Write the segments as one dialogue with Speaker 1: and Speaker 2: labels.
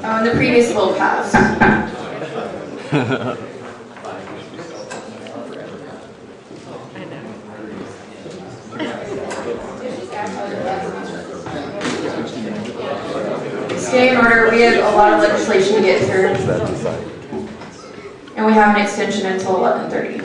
Speaker 1: and the previous vote passed. Stay in order. We have a lot of legislation to get through. And we have an extension until 11:30.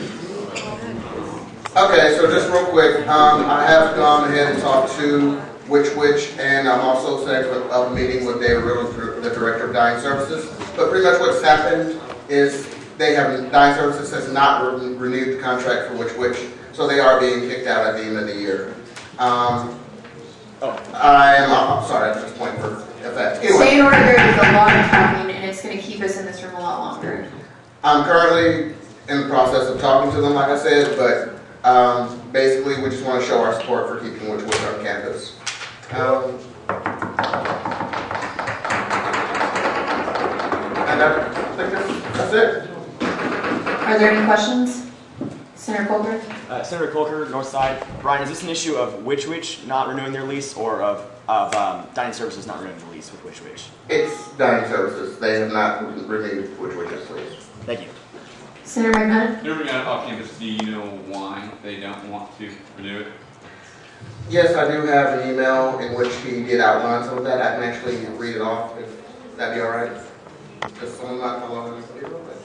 Speaker 2: Okay, so just real quick, I have gone ahead and talked to Which, and I'm also setting up a meeting with David Riddle, the Director of Dying Services. But pretty much what's happened is Dying Services has not renewed the contract for Which, so they are being kicked out at the end of the year. I'm sorry, at this point for effect. Anyway.
Speaker 1: Stay in order. There is a lot happening, and it's going to keep us in this room a lot longer.
Speaker 2: I'm currently in the process of talking to them, like I said, but basically we just want to show our support for keeping Which on campus. And I think that's it.
Speaker 1: Are there any questions? Senator Colker?
Speaker 3: Senator Colker, Northside. Brian, is this an issue of Which not renewing their lease, or of Dying Services not renewing the lease with Which?
Speaker 2: It's Dying Services. They have not renewed Which's lease.
Speaker 3: Thank you.
Speaker 1: Senator McMahon?
Speaker 4: Senator McMahon, off campus, do you know why they don't want to renew it?
Speaker 2: Yes, I do have an email in which he did outline some of that. I can actually read it off, if that'd be all right. Just so I'm not following anybody real quick.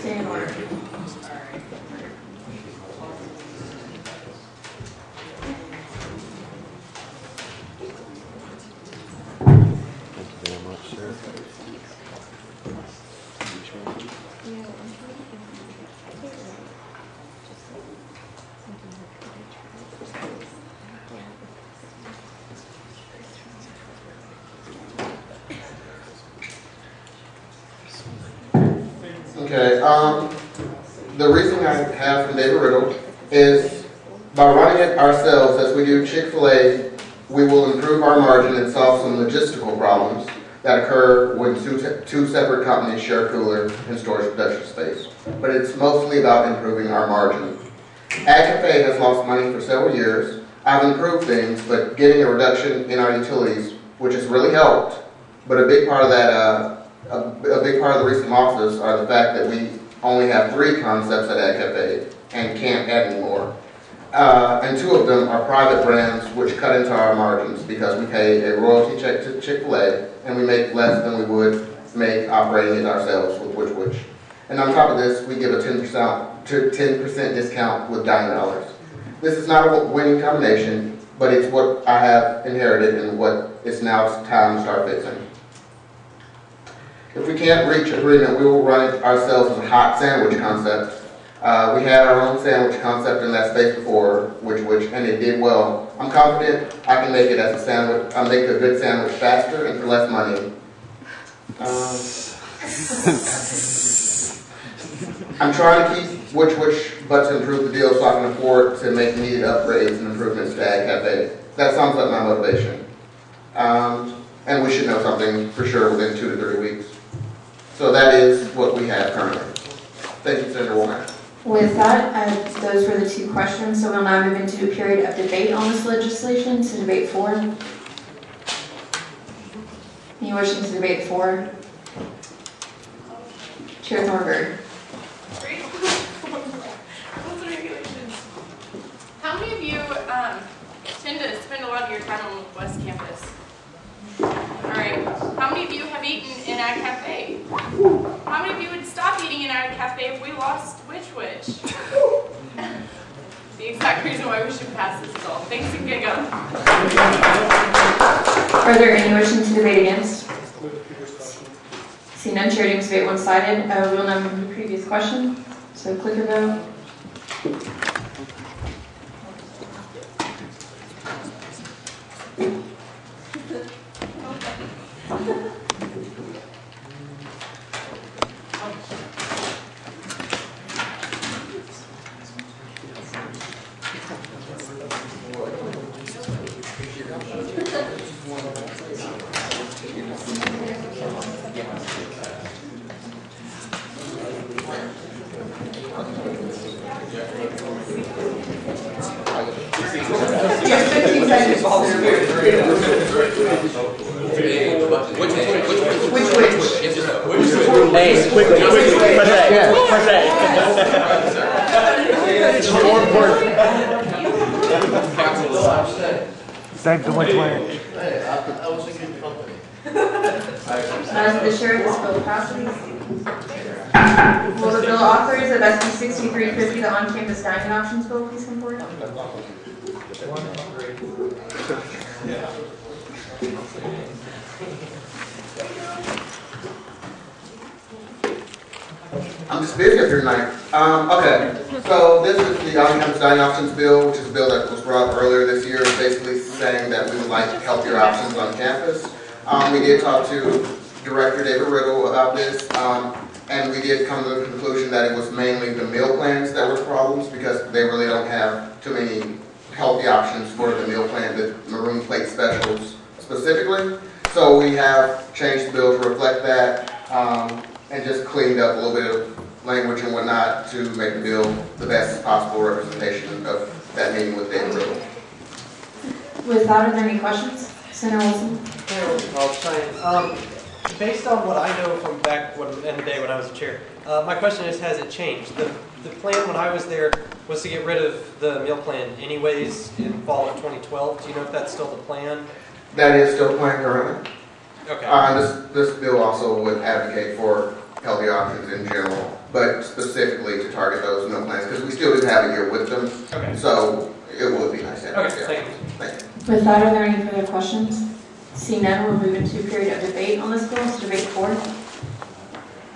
Speaker 1: Stay in order.
Speaker 2: Okay, the reason I have from David Riddle is by running it ourselves as we do Chick-fil-A, we will improve our margin and solve some logistical problems that occur when two separate companies share cooler and storage production space. But it's mostly about improving our margin. Ag Cafe has lost money for several years. I've improved things, but getting a reduction in our utilities, which has really helped, but a big part of that a big part of the recent losses are the fact that we only have 3 concepts at Ag Cafe and can't add any more. And 2 of them are private brands which cut into our margins because we pay a royalty check to Chick-fil-A and we make less than we would make operating it ourselves with Which. And on top of this, we give a 10% discount with Dine Dollars. This is not a winning combination, but it's what I have inherited and what it's now time to start fixing. If we can't reach agreement, we will run it ourselves as a hot sandwich concept. We had our own sandwich concept in that space before, Which, and it did well. I'm confident I can make it as a sandwich. I'll make a good sandwich faster and for less money. I'm trying to keep Which, but to improve the deal so I can afford to make needed upgrades and improvements to Ag Cafe. That sums up my motivation. And we should know something for sure within 2 to 3 weeks. So that is what we have currently. Thank you, Senator Womack.
Speaker 1: With that, those were the 2 questions. So we'll now move into a period of debate on this legislation. To debate 4. Any wishing to debate 4? Chair Thornburg.
Speaker 5: How many of you tend to spend a lot of your time on West Campus? Alright, how many of you have eaten in Ag Cafe? How many of you would stop eating in Ag Cafe if we lost Which? The exact reason why we should pass this is all. Thanks and get going.
Speaker 1: Are there any wishing to debate against? See none, chair deems debate one-sided. We'll now move to the previous question. So clicker vote. Yes, 15 seconds. Which?
Speaker 6: Hey, quickly, press A. Press A. It's more important. Save the which way.
Speaker 1: The chair, this bill passes. Will the bill authors of SB 6350, the on-campus dining options bill, please come forward?
Speaker 2: I'm just busy up here tonight. Okay, so this is the on-campus dining options bill, which is a bill that was brought up earlier this year, basically saying that we would like healthier options on campus. We did talk to Director David Riddle about this, and we did come to the conclusion that it was mainly the meal plans that were problems because they really don't have too many healthy options for the meal plan, the maroon plate specials specifically. So we have changed the bill to reflect that, and just cleaned up a little bit of language and whatnot to make the bill the best possible representation of that meeting with David Riddle.
Speaker 1: With that, are there any questions? Senator Wilson?
Speaker 7: I'll try. Based on what I know from back in the day when I was the chair, my question is, has it changed? The plan when I was there was to get rid of the meal plan anyways in fall of 2012. Do you know if that's still the plan?
Speaker 2: That is still the plan currently.
Speaker 7: Okay.
Speaker 2: This bill also would advocate for healthy options in general, but specifically to target those meal plans, because we still do have a year with them.
Speaker 7: Okay.
Speaker 2: So it would be nice to have.
Speaker 7: Okay, thank you.
Speaker 2: Thank you.
Speaker 1: With that, are there any further questions? Seeing none, we'll move into a period of debate on this bill. It's debate 4.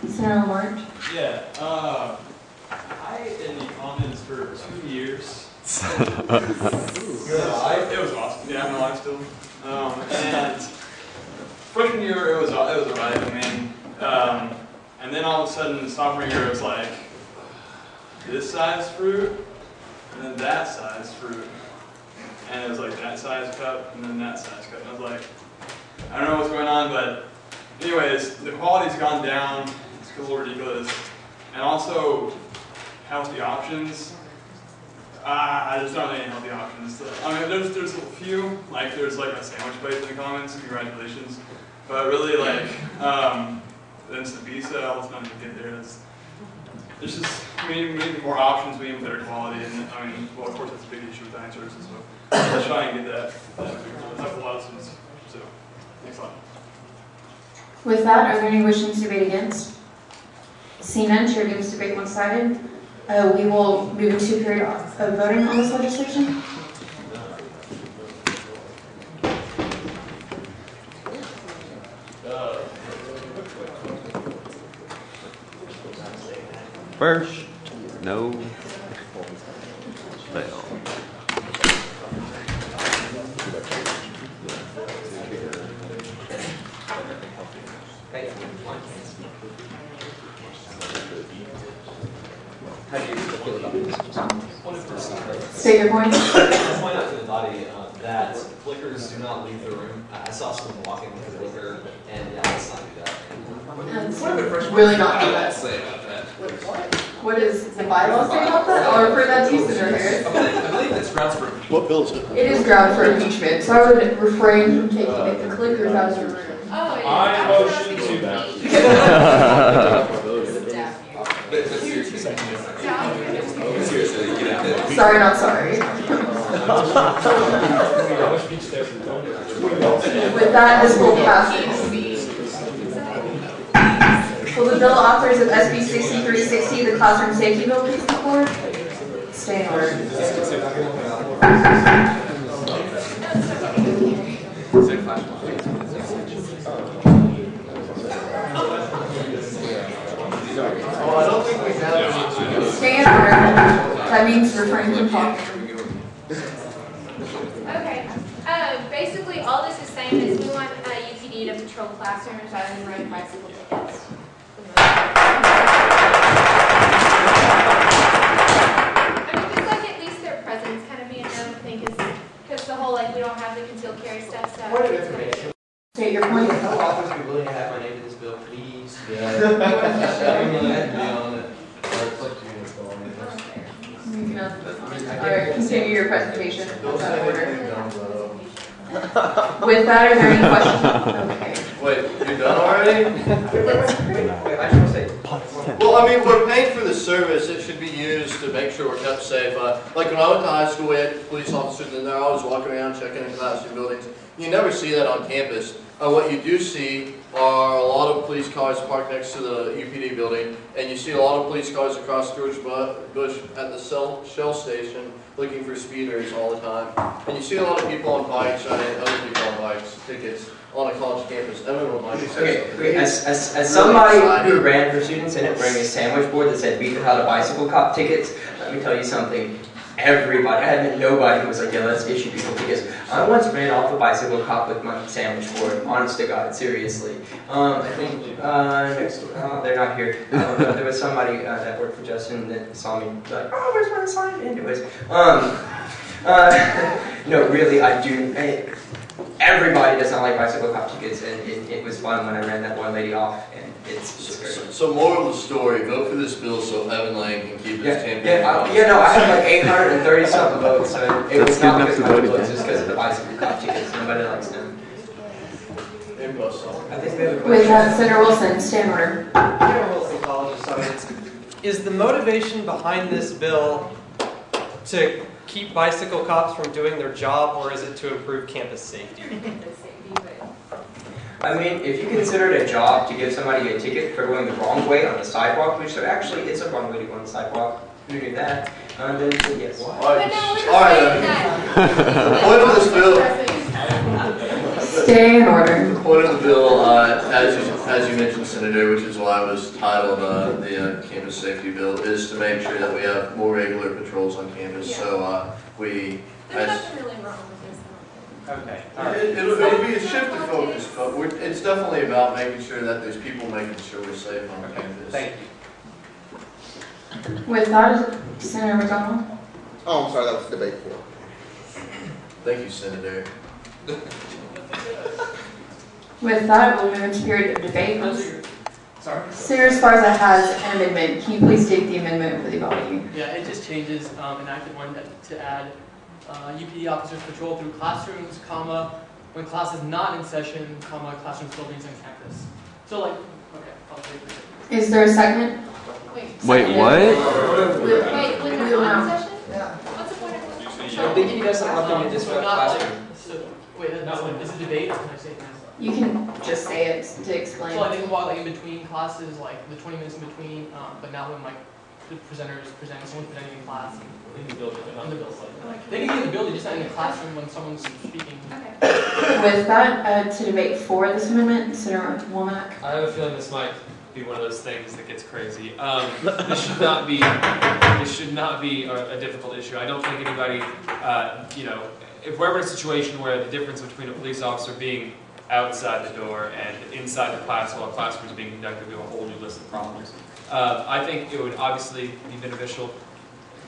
Speaker 1: Senator Lamart?
Speaker 8: Yeah, I in the comments for 2 years. It was awesome. Yeah, I'm alive still. And freshman year it was alright. I mean, and then all of a sudden sophomore year it was like this size fruit, and then that size fruit, and it was like that size cup, and then that size cup. And I was like, I don't know what's going on, but anyways, the quality's gone down. It's a little ridiculous. And also, healthy options. I just don't have any healthy options. I mean, there's a few, like there's like a sandwich plate in the comments, congratulations. But really like, the instant pizza, let's not even get there. There's just, we need more options, we need better quality, and I mean, well of course that's a big issue with dining services, so let's try and get that. That's a lot of students, so, thanks a lot.
Speaker 1: With that, are there any wishes to debate against? Seeing none, chair deems debate one-sided. We will move into a period of voting on this legislation.
Speaker 9: First, no, fail.
Speaker 10: How do you feel about this?
Speaker 1: State your point.
Speaker 10: I'll point out to the body that flickers do not leave the room. I saw someone walking with a flicker, and yeah, let's not do that.
Speaker 1: Really not do that.
Speaker 10: Say about that.
Speaker 1: What does the bylaw say about that? I'll refer that to you, Senator Harris.
Speaker 10: I believe it's grounds for.
Speaker 6: What bill is it?
Speaker 1: It is ground for impeachment, so I would refrain from taking the clickers out of your room.
Speaker 5: Oh, yeah.
Speaker 8: I motion to.
Speaker 10: Seriously, get out there.
Speaker 1: Sorry, not sorry. With that, this bill passes. Will the bill authors of SB 6360, the classroom safety bill, please come forward? Stay in order. Stay in order. That means means refrain from talking.
Speaker 11: Okay. Basically, all this is saying is we want UPD to patrol classrooms rather than ride bicycle tickets. I mean, just like at least their presence kind of be a known thing, because the whole like we don't have the concealed carry stuff. So.
Speaker 12: Point of information.
Speaker 1: State your point.
Speaker 12: Would co-authors be willing to have my name to this bill, please?
Speaker 10: Yeah. I mean, I'd be on it. Or it's up to you to go on it.
Speaker 1: You can, alright, continue your presentation.
Speaker 12: Don't
Speaker 1: Out of
Speaker 12: say
Speaker 1: order.
Speaker 12: anything dumb,
Speaker 1: With that, are there any questions? Okay.
Speaker 12: Wait, you're done already? Wait, I just want to say.
Speaker 13: Well, I mean, we're paying for the service. It should be used to make sure we're kept safe. Like when I went to high school, we had police officers in there. I was walking around checking in classroom buildings. You never see that on campus. What you do see are a lot of police cars parked next to the UPD building, and you see a lot of police cars across George Bush at the Shell station looking for speeders all the time. And you see a lot of people on bikes, and other people on bikes, tickets, on a college campus. Everyone likes
Speaker 12: Okay, as somebody who ran for student senate wearing a sandwich board that said "Beat the hell out of bicycle cop tickets," let me tell you something. Everybody, I had met nobody who was like, yeah, let's issue people tickets. I once ran off a bicycle cop with my sandwich board, honest to God, seriously. I think, they're not here. There was somebody that worked for Justin that saw me, like, oh, where's my sign? Anyways, no, really, I do. Everybody does not like bicycle cop tickets, and it was fun when I ran that one lady off, and it's great.
Speaker 13: So moral of the story, vote for this bill so Evan Lang can keep his campaign.
Speaker 12: No, I had like 830 something votes, so it was not because of my votes, just because of the bicycle cop tickets. Nobody likes them.
Speaker 13: I think we have a question.
Speaker 1: With that, Senator Wilson, stand order.
Speaker 7: Senator Wilson, College of Science. Is the motivation behind this bill to keep bicycle cops from doing their job, or is it to improve campus safety?
Speaker 12: I mean, if you consider it a job to give somebody a ticket for going the wrong way on the sidewalk, which there actually is a wrong way to go on the sidewalk, you do that, then yes.
Speaker 13: Alright, point of this bill.
Speaker 1: Stay in order.
Speaker 13: The point of the bill, as you mentioned, Senator, which is why it was titled the campus safety bill, is to make sure that we have more regular patrols on campus. Yeah. So
Speaker 11: There's nothing really wrong with this.
Speaker 13: Okay. It'll be a shift of focus, but it's definitely about making sure that there's people making sure we're safe on campus.
Speaker 7: Thank you.
Speaker 1: With that, Senator McDonald.
Speaker 2: Oh, I'm sorry, that was debate 4.
Speaker 13: Thank you, Senator.
Speaker 1: With that, we'll move into period of debate.
Speaker 14: Sorry?
Speaker 1: Senator Esparza has an amendment. Can you please state the amendment for the body?
Speaker 14: Yeah, it just changes enacted one to add UPD officers patrol through classrooms, comma, when class is not in session, comma, classrooms, buildings, and campus. So like, okay, I'll take it.
Speaker 1: Is there a second?
Speaker 9: Wait, what?
Speaker 11: Wait, when they're not in session?
Speaker 12: Yeah.
Speaker 11: What's the point of
Speaker 12: I think he doesn't want them to disrupt classroom.
Speaker 14: Wait, is it debate? Or can I say it now?
Speaker 1: You can just say it to explain.
Speaker 14: So I think while like in between classes, like the 20 minutes in between, but not when like the presenters present, someone's presenting in class. In the building, in the building. They can be in the building, just not in the classroom when someone's speaking.
Speaker 11: Okay.
Speaker 1: With that, to debate for this amendment, Senator Womack.
Speaker 8: I have a feeling this might be one of those things that gets crazy. This should not be a difficult issue. I don't think anybody, if we're ever in a situation where the difference between a police officer being outside the door and inside the class while a classroom is being conducted, we have a whole new list of problems. I think it would obviously be beneficial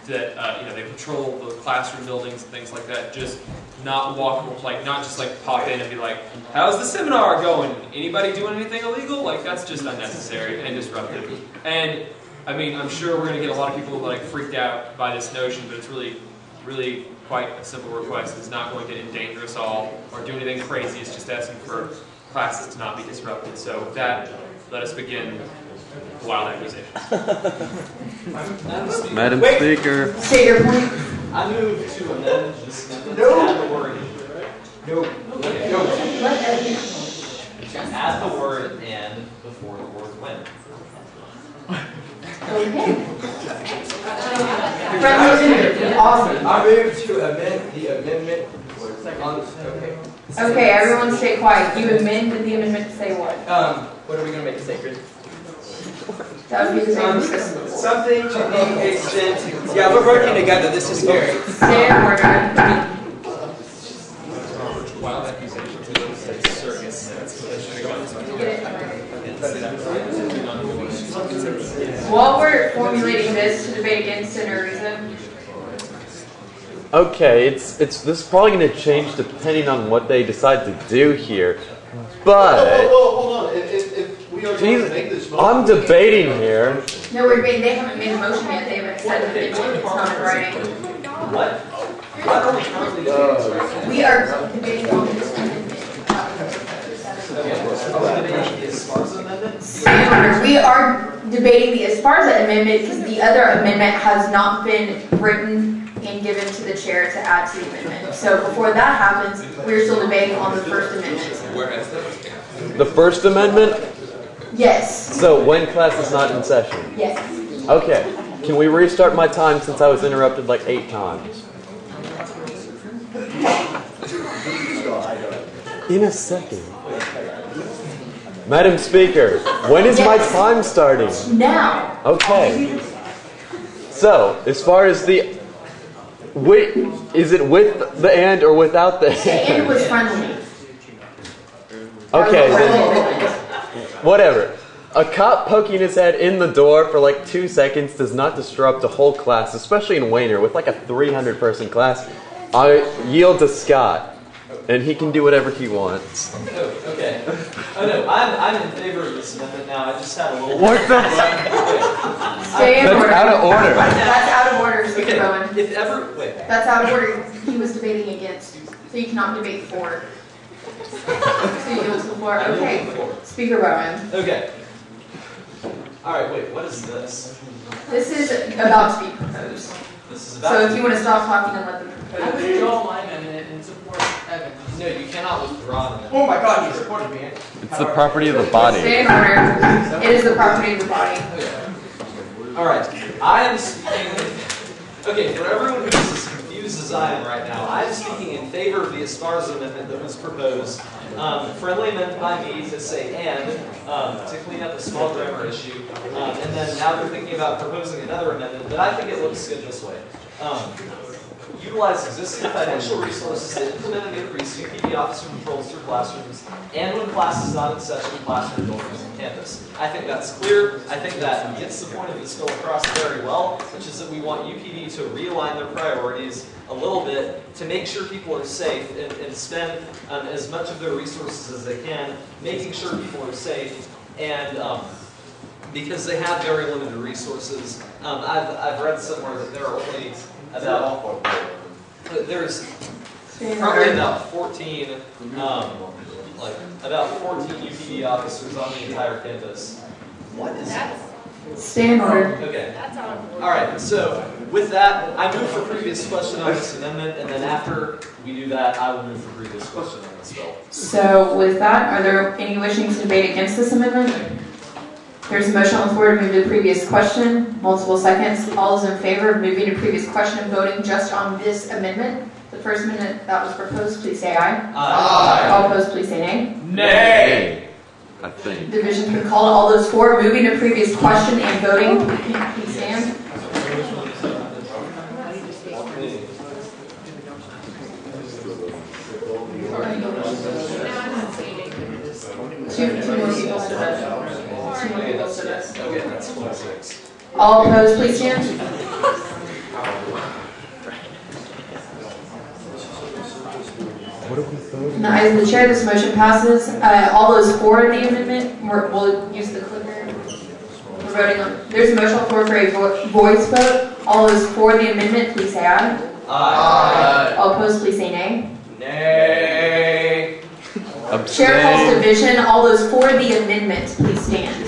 Speaker 8: that they patrol the classroom buildings and things like that. Just not just pop in and be like, "How's the seminar going? Anybody doing anything illegal?" Like that's just unnecessary and disruptive. And I mean, I'm sure we're gonna get a lot of people like freaked out by this notion, but it's really, really quite a simple request. It's not going to endanger us all or do anything crazy. It's just asking for classes to not be disrupted. So with that, let us begin wild accusations.
Speaker 9: Madam Speaker.
Speaker 1: State your point.
Speaker 10: I move to amend this amendment
Speaker 12: No.
Speaker 10: to add the word.
Speaker 12: No.
Speaker 10: Add the word "and" before the word "when."
Speaker 1: Okay. Awesome.
Speaker 12: I move to amend the amendment.
Speaker 1: Okay, everyone stay quiet. You amended the amendment to say what?
Speaker 12: What are we going to make it sacred?
Speaker 1: That would be the same.
Speaker 12: Something to the extent Yeah, we're working together. This is scary.
Speaker 1: Stay in order. While we're formulating this to debate against sin or reason,
Speaker 9: Okay, this is probably going to change depending on what they decide to do here. But
Speaker 13: Hold on. If we are going to make this vote,
Speaker 9: I'm debating here.
Speaker 1: no, we're debating, they haven't made a motion yet, they haven't said that it's not in writing.
Speaker 10: What? Why don't we currently do this, right?
Speaker 1: We are debating on this amendment. Stay in order. We are debating the Esparza amendment because the other amendment has not been written and given to the chair to add to the amendment. So before that happens, we're still debating on the First Amendment.
Speaker 9: The First Amendment?
Speaker 1: Yes.
Speaker 9: So when class is not in session?
Speaker 1: Yes.
Speaker 9: Okay. Can we restart my time since I was interrupted like 8 times? In a second. Madam Speaker, when is my time starting?
Speaker 1: Now.
Speaker 9: Okay. So, as far as the... Wait, is it with the and or without the
Speaker 1: The and
Speaker 9: and?
Speaker 1: was friendly.
Speaker 9: Okay, then, whatever. A cop poking his head in the door for like 2 seconds does not disrupt a whole class, especially in Wayner with like a 300-person class. I yield to Scott, and he can do whatever he wants.
Speaker 10: Oh, okay. Oh no, I'm in favor of this amendment now. I just had a little.
Speaker 9: What the?
Speaker 1: Stay in
Speaker 9: That's
Speaker 1: order.
Speaker 9: out of order.
Speaker 1: That's out of order, Speaker
Speaker 10: Okay.
Speaker 1: Bowen.
Speaker 10: If ever, wait.
Speaker 1: That's out of order. He was debating against, so you cannot debate for. So you yield to the floor. Okay. Speaker Bowen.
Speaker 10: Okay. All right. Wait. What is this?
Speaker 1: This is about to be proposed.
Speaker 10: This is about.
Speaker 1: So if you want to stop talking and let them
Speaker 14: I
Speaker 1: propose.
Speaker 14: withdraw my amendment and support Evan.
Speaker 10: No, you cannot withdraw an amendment.
Speaker 12: Oh my God, you supported me.
Speaker 9: It's the property of the body.
Speaker 1: Stay in order. It is the property of the body.
Speaker 10: All right. I am speaking. Okay, for everyone who is as confused as I am right now, I am speaking in favor of the Esparza amendment that was proposed. Friendly amendment by me to say and to clean up a small grammar issue. And then now they're thinking about proposing another amendment, but I think it looks good this way. Utilize existing financial resources to implement and increase UPD officer patrols through classrooms, and when class is not in session, classroom buildings on campus. I think that's clear. I think that gets the point of this bill across very well, which is that we want UPD to realign their priorities a little bit to make sure people are safe and spend as much of their resources as they can, making sure people are safe, and because they have very limited resources. I've read somewhere that there are only about, there's probably about 14, about 14 UPD officers on the entire campus. What is that?
Speaker 1: Stay in order.
Speaker 10: Okay. All right. So with that, I move for previous question on this amendment, and then after we do that, I will move for previous question on this bill.
Speaker 1: So with that, are there any wishing to debate against this amendment? There's a motion on the floor to move to the previous question. Multiple seconds. All those in favor of moving to previous question and voting just on this amendment, the first amendment that was proposed, please say aye.
Speaker 10: Aye.
Speaker 1: All opposed, please say nay.
Speaker 9: Nay. I think.
Speaker 1: Division can call it. All those for moving to previous question and voting, please stand. Two more people stood up. Two more people stood up.
Speaker 10: Okay, that's 26.
Speaker 1: All opposed, please stand.
Speaker 9: What are we voting?
Speaker 1: In the eyes of the chair, this motion passes. All those for the amendment, we'll use the clicker. We're voting on. There's a motion on the floor for a voice vote. All those for the amendment, please say aye.
Speaker 10: Aye.
Speaker 1: All opposed, please say nay.
Speaker 10: Nay.
Speaker 1: Chair calls division. All those for the amendment, please stand.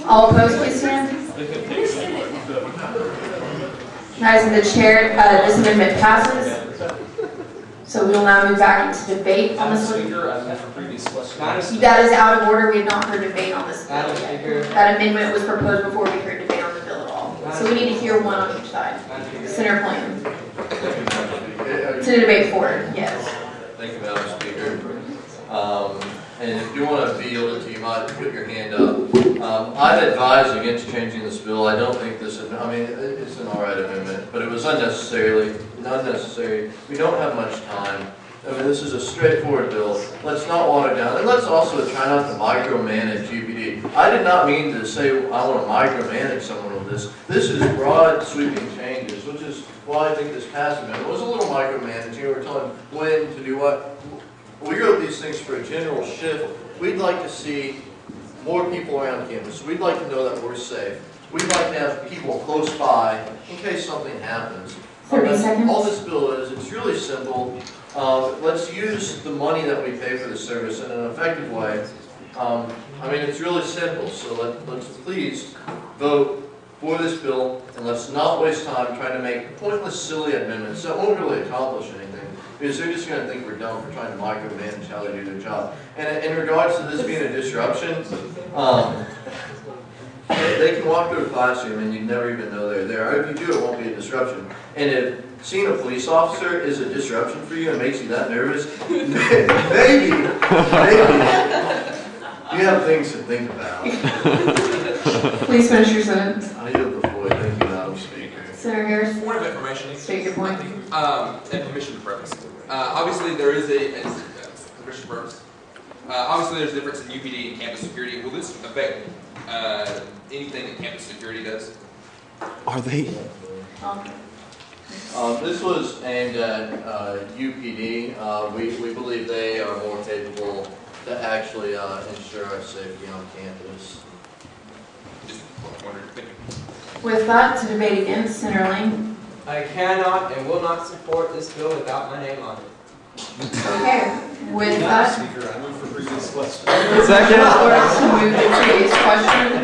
Speaker 1: All opposed, please stand. Eyes of the chair, this amendment passes. So we will now move back into debate on this one. That is out of order. We have not heard debate on this bill yet. That amendment was proposed before we heard debate on the bill at all. So we need to hear one on each side. Center plan. To debate forward, yes.
Speaker 13: Thank you, Madam Speaker. And if you want to field it, you might put your hand up. I'd advise against changing this bill. I don't think this, I mean, it's an alright amendment, but it was unnecessary. We don't have much time. I mean, this is a straightforward bill. Let's not water it down. And let's also try not to micromanage UPD. I did not mean to say I want to micromanage someone with this. This is broad, sweeping changes, which is why I think this past amendment was a little micromanaging. We're telling when to do what. We wrote these things for a general shift. We'd like to see more people around campus. We'd like to know that we're safe. We'd like to have people close by in case something happens.
Speaker 1: 30 seconds.
Speaker 13: All this bill is, it's really simple. Let's use the money that we pay for the service in an effective way. I mean, it's really simple, so let's please vote for this bill, and let's not waste time trying to make pointless, silly amendments that won't really accomplish anything, because they're just going to think we're dumb for trying to micromanage how they do their job. And in regards to this being a disruption, they can walk through a classroom and you never even know they're there. Or if you do, it won't be a disruption. And if seeing a police officer is a disruption for you and makes you that nervous, maybe you have things to think about.
Speaker 1: Please finish your sentence.
Speaker 13: I yield the floor. Thank you, Madam Speaker.
Speaker 1: Senator Harris.
Speaker 15: Point of information.
Speaker 1: State your point.
Speaker 15: And permission to purpose. Obviously, there is permission to purpose. Obviously, there's a difference in UPD and campus security. Will this affect anything that campus security does?
Speaker 9: Are they?
Speaker 13: This was aimed at UPD. We believe they are more capable to actually ensure our safety on campus.
Speaker 15: Just wondering. Thank you.
Speaker 1: With that, to debate against, Senator Lane.
Speaker 12: I cannot and will not support this bill without my name on it.
Speaker 1: Okay, with that.
Speaker 8: Speaker, I move for previous question.
Speaker 9: Second.
Speaker 1: To move the previous question.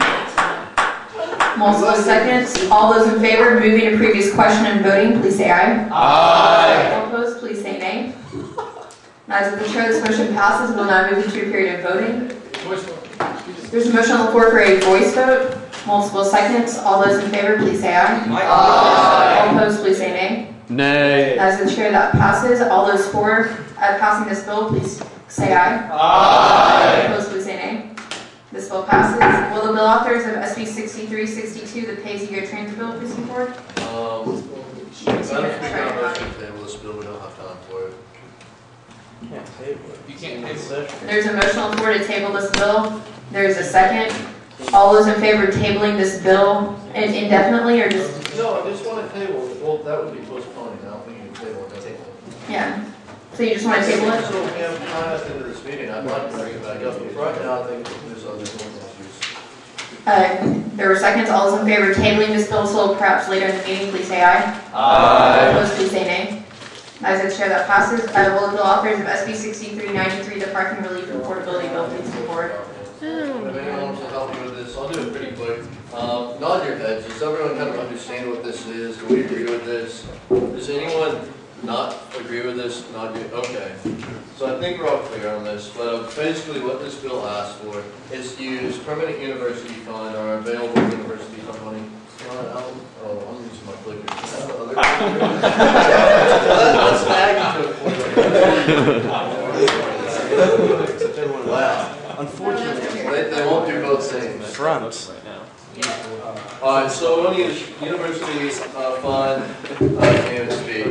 Speaker 1: Multiple seconds. All those in favor of moving to previous question and voting, please say aye.
Speaker 9: Aye.
Speaker 1: All opposed, please say nay. As of the chair, this motion passes. We'll now move into a period of voting. There's a motion on the floor for a voice vote. Multiple seconds. All those in favor, please say aye.
Speaker 9: Aye.
Speaker 1: All opposed, please say nay.
Speaker 9: Nay.
Speaker 1: As the chair, that passes. All those for passing this bill, please say aye.
Speaker 9: Aye.
Speaker 1: All opposed, please say nay. This bill passes. Will the bill authors of SB 6362, the pay-as-you-go transfer bill, please come forward?
Speaker 13: Madam Speaker, I'm motion to table this bill. We don't have time for it.
Speaker 15: You can't table it.
Speaker 1: There's a motion on the floor to table this bill. There's a second. All those in favor of tabling this bill indefinitely, or just?
Speaker 13: No, I just want to table it. Well, that would be postponing. I don't think you can table it.
Speaker 1: Yeah. So you just want to table it?
Speaker 13: So we have time at the end of this meeting. I'd like to bring it back up, but right now I think there's other issues.
Speaker 1: There were seconds. All those in favor of tabling this bill until perhaps later in the meeting, please say aye.
Speaker 9: Aye.
Speaker 1: All opposed, please say nay. As the chair, that passes. Will the bill authors of SB 6393, the parking relief and affordability bill, please come forward?
Speaker 13: If anyone wants to help me with this, I'll do it pretty quick. Nod your heads. Does everyone kind of understand what this is? Do we agree with this? Does anyone not agree with this? Nod your, okay. So I think we're all clear on this, but basically what this bill asks for is to use permanent university fund or available university fund money. Oh, I'm using my clicker. Let's tag into it. Wow. Unfortunately, they won't do both things.
Speaker 9: Front.
Speaker 13: Alright, so we're going to use university fund payments fee.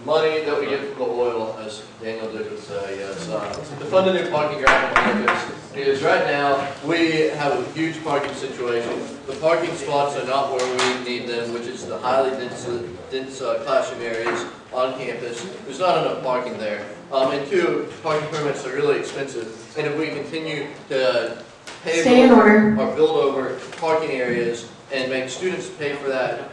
Speaker 13: Money that we get from the oil, as Daniel did would say, yes. To fund a new parking garage on campus. Because right now, we have a huge parking situation. The parking spots are not where we need them, which is the highly dense classroom areas on campus. There's not enough parking there. And two, parking permits are really expensive. And if we continue to pay or build over parking areas and make students pay for that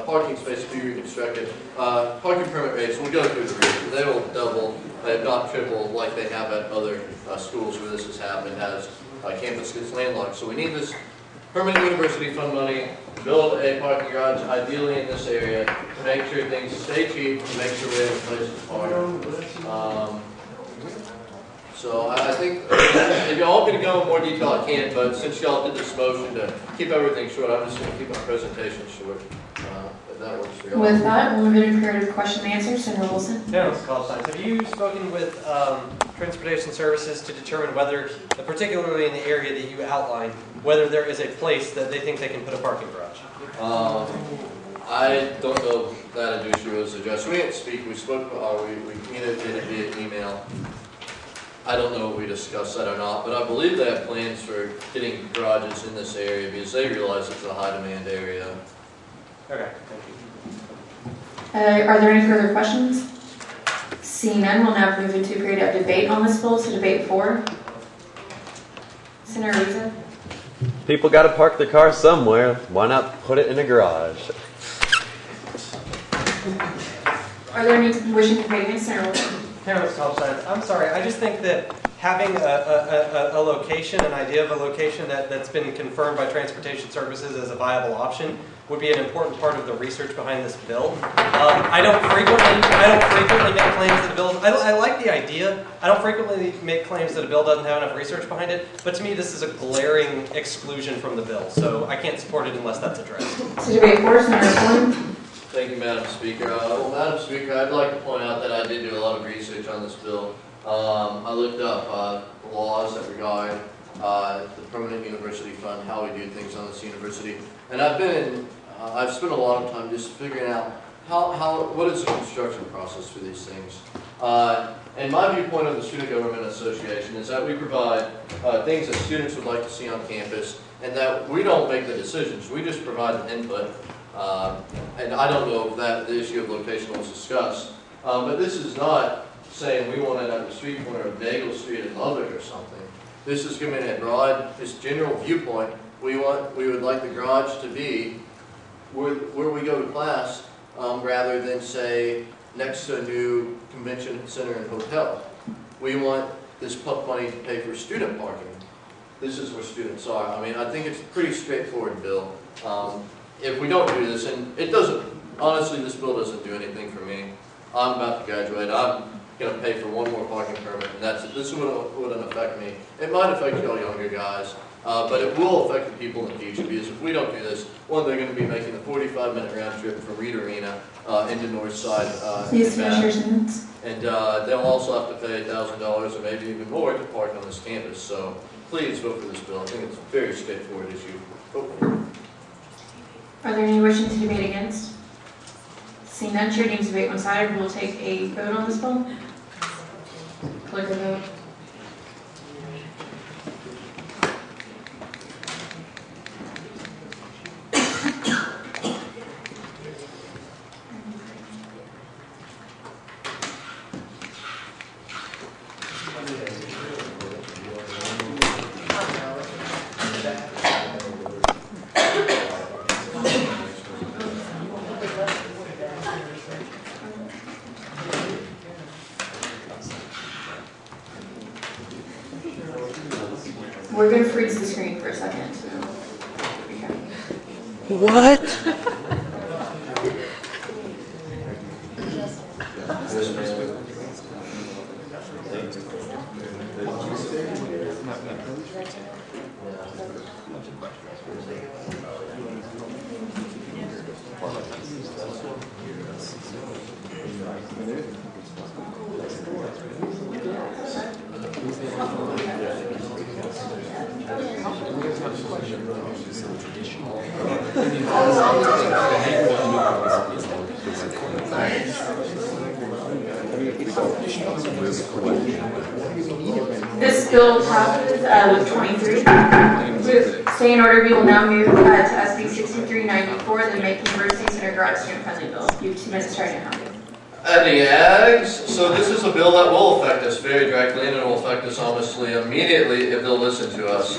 Speaker 13: parking space to be reconstructed, parking permit rates will go through the roof. They will double, if not triple, like they have at other schools where this has happened as campus gets landlocked. So we need this permanent university fund money to build a parking garage, ideally in this area, to make sure things stay cheap, to make sure we have a place to park. So I think if y'all want me to go in more detail, I can, but since y'all did this motion to keep everything short, I'm just going to keep my presentation short. that works for you.
Speaker 1: With that, we'll move into period of question and answer. Senator Wilson.
Speaker 7: Yeah, Mr. College have you spoken with transportation services to determine whether, particularly in the area that you outlined, whether there is a place that they think they can put a parking garage?
Speaker 13: I don't know if that issue was addressed. We didn't speak. We spoke. We communicated via email. I don't know if we discussed that or not, but I believe they have plans for getting garages in this area because they realize it's a high demand area.
Speaker 7: Okay, thank you.
Speaker 1: Are there any further questions? Seeing none, we'll now move into a period of debate on this bill. So debate 4. Senator Reza.
Speaker 9: People got to park their car somewhere. Why not put it in a garage?
Speaker 1: Are there any wishing to debate against Senator Wilson?
Speaker 7: I'm sorry, I just think that having a location, an idea of a location that's been confirmed by transportation services as a viable option would be an important part of the research behind this bill. I don't frequently make claims that a bill, I like the idea. I don't frequently make claims that a bill doesn't have enough research behind it, but to me this is a glaring exclusion from the bill, so I can't support it unless that's addressed.
Speaker 1: So debate 4, Senator Flynn.
Speaker 13: Thank you, Madam Speaker. Well, Madam Speaker, I'd like to point out that I did do a lot of research on this bill. I looked up laws that regard the Permanent University Fund, how we do things on this university, and I've spent a lot of time just figuring out what is the construction process for these things. And my viewpoint of the Student Government Association is that we provide things that students would like to see on campus, and that we don't make the decisions. We just provide an input. And I don't know if the issue of location was discussed, but this is not saying we want it at the street corner of Nagel Street in Lubbock or something. This is giving a broad, this general viewpoint. We would like the garage to be where we go to class, rather than say next to a new convention center and hotel. We want this PUP money to pay for student parking. This is where students are. I mean, I think it's a pretty straightforward bill. If we don't do this, and it doesn't, honestly, this bill doesn't do anything for me. I'm about to graduate. I'm going to pay for one more parking permit, and that's it. This wouldn't affect me. It might affect y'all younger guys, but it will affect the people in the future, because if we don't do this, one, they're going to be making a 45-minute round trip from Reed Arena into Northside.
Speaker 1: Please finish your sentence.
Speaker 13: And they'll also have to pay $1,000 or maybe even more to park on this campus. So please vote for this bill. I think it's a very straightforward issue. Vote for it.
Speaker 1: Are there any wishing to debate against? Seeing none, chair deems debate one-sided. We'll take a vote on this bill. Clerk the vote. We're going to freeze the screen for a second. So.
Speaker 9: What?
Speaker 1: This bill passes with 23. Stay in order. We will now move to SB 6394, the Make University Center Garage Student Friendly Bill. You have 2 minutes starting now.
Speaker 13: Any ags? So this is a bill that will affect us very directly, and it will affect us almost immediately if they'll listen to us.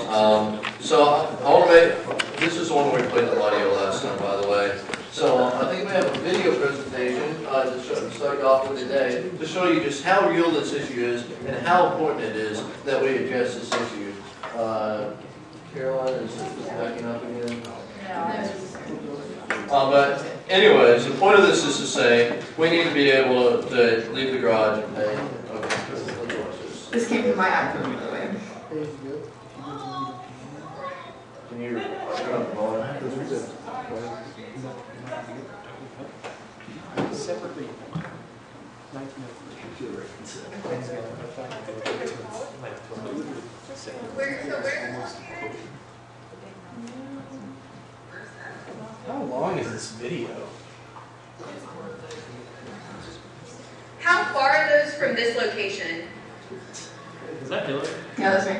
Speaker 13: So I want to this is the one where we played the audio last time, by the way. So I think we have a video presentation to start off with today to show you just how real this issue is and how important it is that we address this issue. Caroline is backing up again. But anyways, the point of this is to say we need to be able to leave the garage and pay. Okay.
Speaker 1: This came from my iPhone, by the way.
Speaker 13: Can you turn on the volume?
Speaker 7: separately. How long is this video?
Speaker 16: How far are those from this location?
Speaker 14: Is that Hillary?
Speaker 1: Yeah, that's me.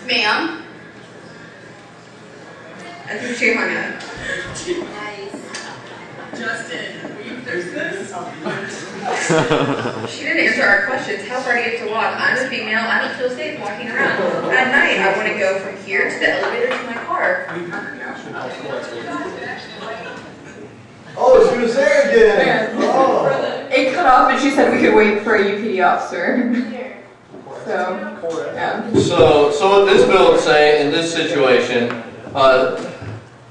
Speaker 16: Ma'am? I think she hung up.
Speaker 5: Justin, will you fix this?
Speaker 16: She didn't answer our questions. How far do you have to walk? I'm a female. I don't feel safe walking around. At night, I want to go from here to the elevator to my car.
Speaker 13: Oh, she was there again. Oh.
Speaker 1: It cut off and she said we could wait for a UPD officer. So, yeah.
Speaker 13: So what this bill would say in this situation,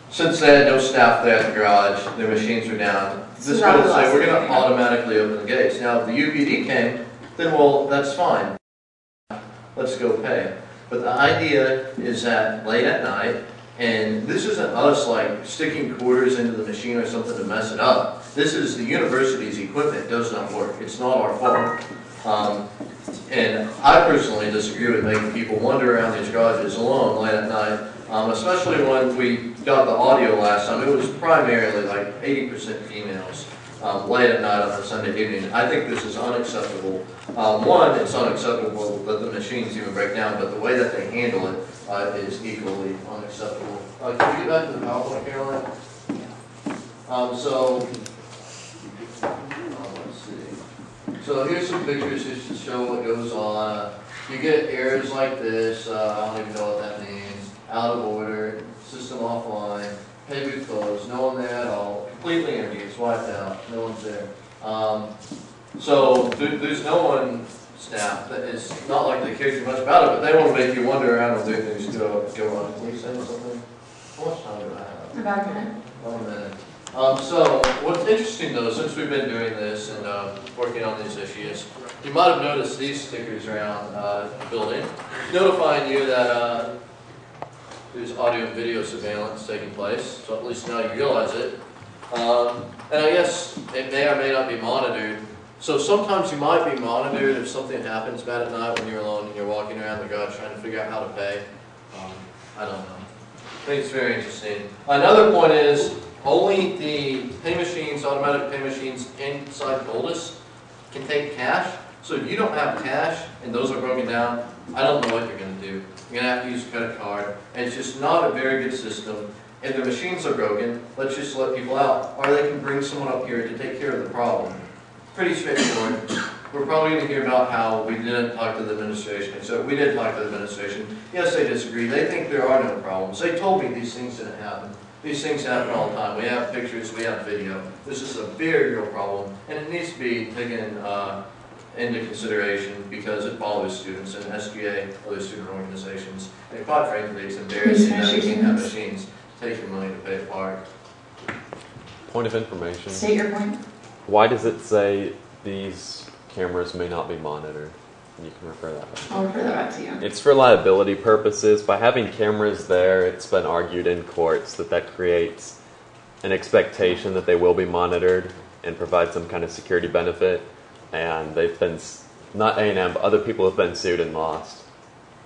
Speaker 13: since they had no staff there at the garage, their machines were down, this bill would say we're going to automatically open the gates. Now, if the UPD came, then well, that's fine. Let's go pay. But the idea is that late at night, and this isn't us like sticking quarters into the machine or something to mess it up. This is the university's equipment does not work. It's not our fault. And I personally disagree with making people wander around these garages alone late at night, especially when we got the audio last time. It was primarily like 80% females late at night on a Sunday evening. I think this is unacceptable. One, it's unacceptable that the machines even break down, but the way that they handle it is equally unacceptable. Can we get back to the PowerPoint, Caroline? Let's see. So here's some pictures just to show what goes on. You get errors like this. I don't even know what that means. Out of order, system offline, pay booth closed, no one there at all, completely empty, it's wiped out, no one's there. So there's no one staff that is not like they care too much about it, but they want to make you wander around and do things go on. Can you say something? How much time do I have?
Speaker 1: About a minute.
Speaker 13: 1 minute. So what's interesting though, since we've been doing this and working on these issues, you might have noticed these stickers around the building notifying you that there's audio and video surveillance taking place, so at least now you realize it. And I guess it may or may not be monitored. So sometimes you might be monitored if something happens bad at night when you're alone and you're walking around the garage trying to figure out how to pay. I don't know. I think it's very interesting. Another point is only the pay machines, automatic pay machines inside Goldus can take cash. So if you don't have cash and those are broken down, I don't know what you're going to do. You're going to have to use a credit card. And it's just not a very good system. If the machines are broken, let's just let people out. Or they can bring someone up here to take care of the problem. Pretty straightforward. We're probably going to hear about how we didn't talk to the administration. So we did talk to the administration. Yes, they disagree. They think there are no problems. They told me these things didn't happen. These things happen all the time. We have pictures, we have video. This is a very real problem. And it needs to be taken into consideration because it bothers students and SGA, other student organizations. And quite frankly, it's embarrassing that we can have machines take your money to pay a park.
Speaker 9: Point of information.
Speaker 1: State your point.
Speaker 9: Why does it say these cameras may not be monitored? You can refer that back.
Speaker 1: I'll refer that back to you.
Speaker 9: It's for liability purposes. By having cameras there, it's been argued in courts that creates an expectation that they will be monitored and provide some kind of security benefit. And they've been, not A&M, but other people have been sued and lost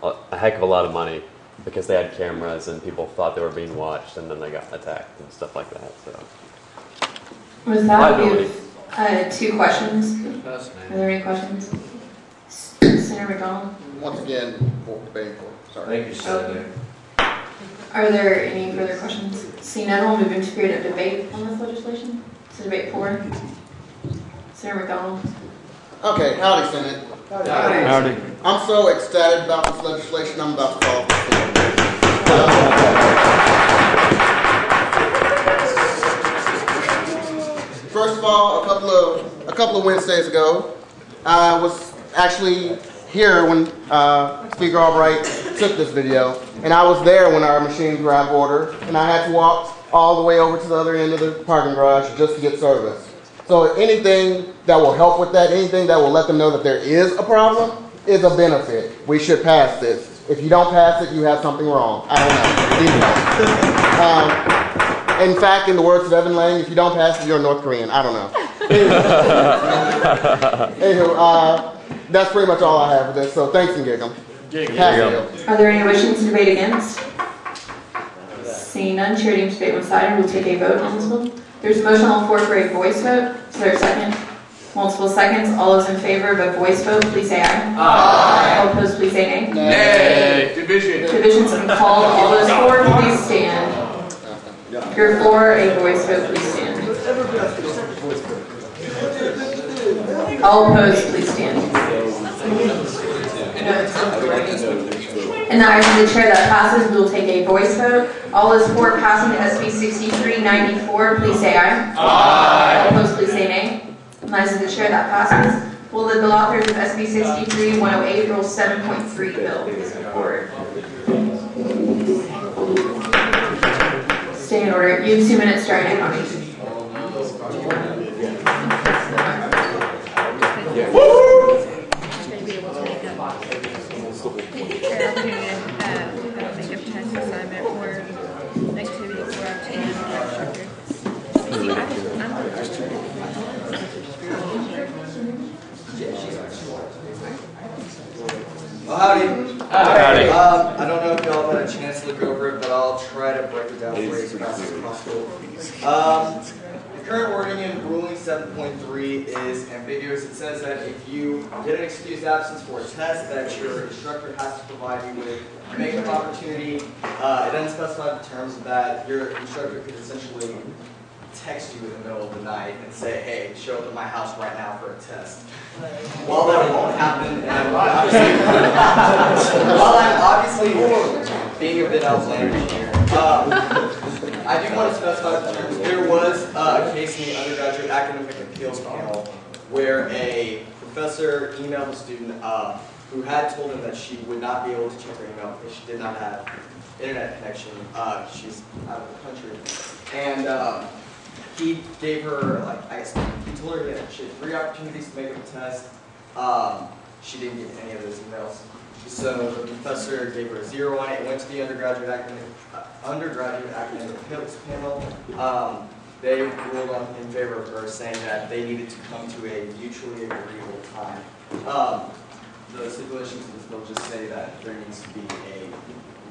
Speaker 9: a heck of a lot of money because they had cameras and people thought they were being watched and then they got attacked and stuff like that. So,
Speaker 1: Was that
Speaker 9: liability.
Speaker 1: 2 questions? Are there any questions? Senator McDonald?
Speaker 2: Once again, for debating for. Sorry.
Speaker 13: Thank you, Senator.
Speaker 1: Are there any further questions? Seeing none, we'll move into period of debate on this legislation. So debate 4. Senator McDonald.
Speaker 2: Okay, howdy, Senate.
Speaker 6: Howdy.
Speaker 2: I'm so ecstatic about this legislation, I'm about to call for First of all, a couple of Wednesdays ago, I was actually here when Speaker Albright took this video, and I was there when our machines were out of order, and I had to walk all the way over to the other end of the parking garage just to get service. So anything that will help with that, anything that will let them know that there is a problem, is a benefit. We should pass this. If you don't pass it, you have something wrong. I don't know. In fact, in the words of Evan Lang, if you don't pass it, you're a North Korean. I don't know. Anywho, that's pretty much all I have for this. So thanks and gig 'em.
Speaker 1: Are there any wishing to debate against? Seeing none, chair deems debate one-sided. We'll take a vote on this one. There's a motion on the floor for a voice vote. Is there a second? Multiple seconds. All those in favor of a voice vote, please say aye.
Speaker 6: Aye.
Speaker 1: All opposed, please say nay.
Speaker 6: Nay. Division.
Speaker 1: Division's been called. All those for, please stand. Your for a voice vote, please stand. All opposed, please stand. And the item of the chair that passes, we will take a voice vote. All those for passing to SB 6394, please say aye.
Speaker 6: Aye.
Speaker 1: All opposed, please say nay. And the item of the chair that passes, will the bill authors of SB 63-108 Rule 7.3 bill please come forward. Stay in order. You have 2 minutes starting at counting.
Speaker 17: Well, howdy.
Speaker 6: Howdy.
Speaker 17: I don't know if y'all have had a chance to look over it, but I'll try to break it down for you as fast as possible. The current wording in ruling 7.3 is ambiguous. It says that if you get an excused absence for a test, that your instructor has to provide you with a makeup opportunity. It doesn't specify the terms of that. Your instructor could essentially text you in the middle of the night and say, hey, show up at my house right now for a test. While that won't happen, and I'm obviously being a bit outlandish here, I do want to specify the terms. There was a case in the undergraduate academic appeals panel where a professor emailed a student who had told him that she would not be able to check her email because she did not have internet connection. She's out of the country. And he gave her, he told her that she had 3 opportunities to make up a test. She didn't get any of those emails. So the professor gave her a 0 on it. It went to the undergraduate academic appeals panel. They ruled in favor of her, saying that they needed to come to a mutually agreeable time. The stipulations of this bill just say that there needs to be a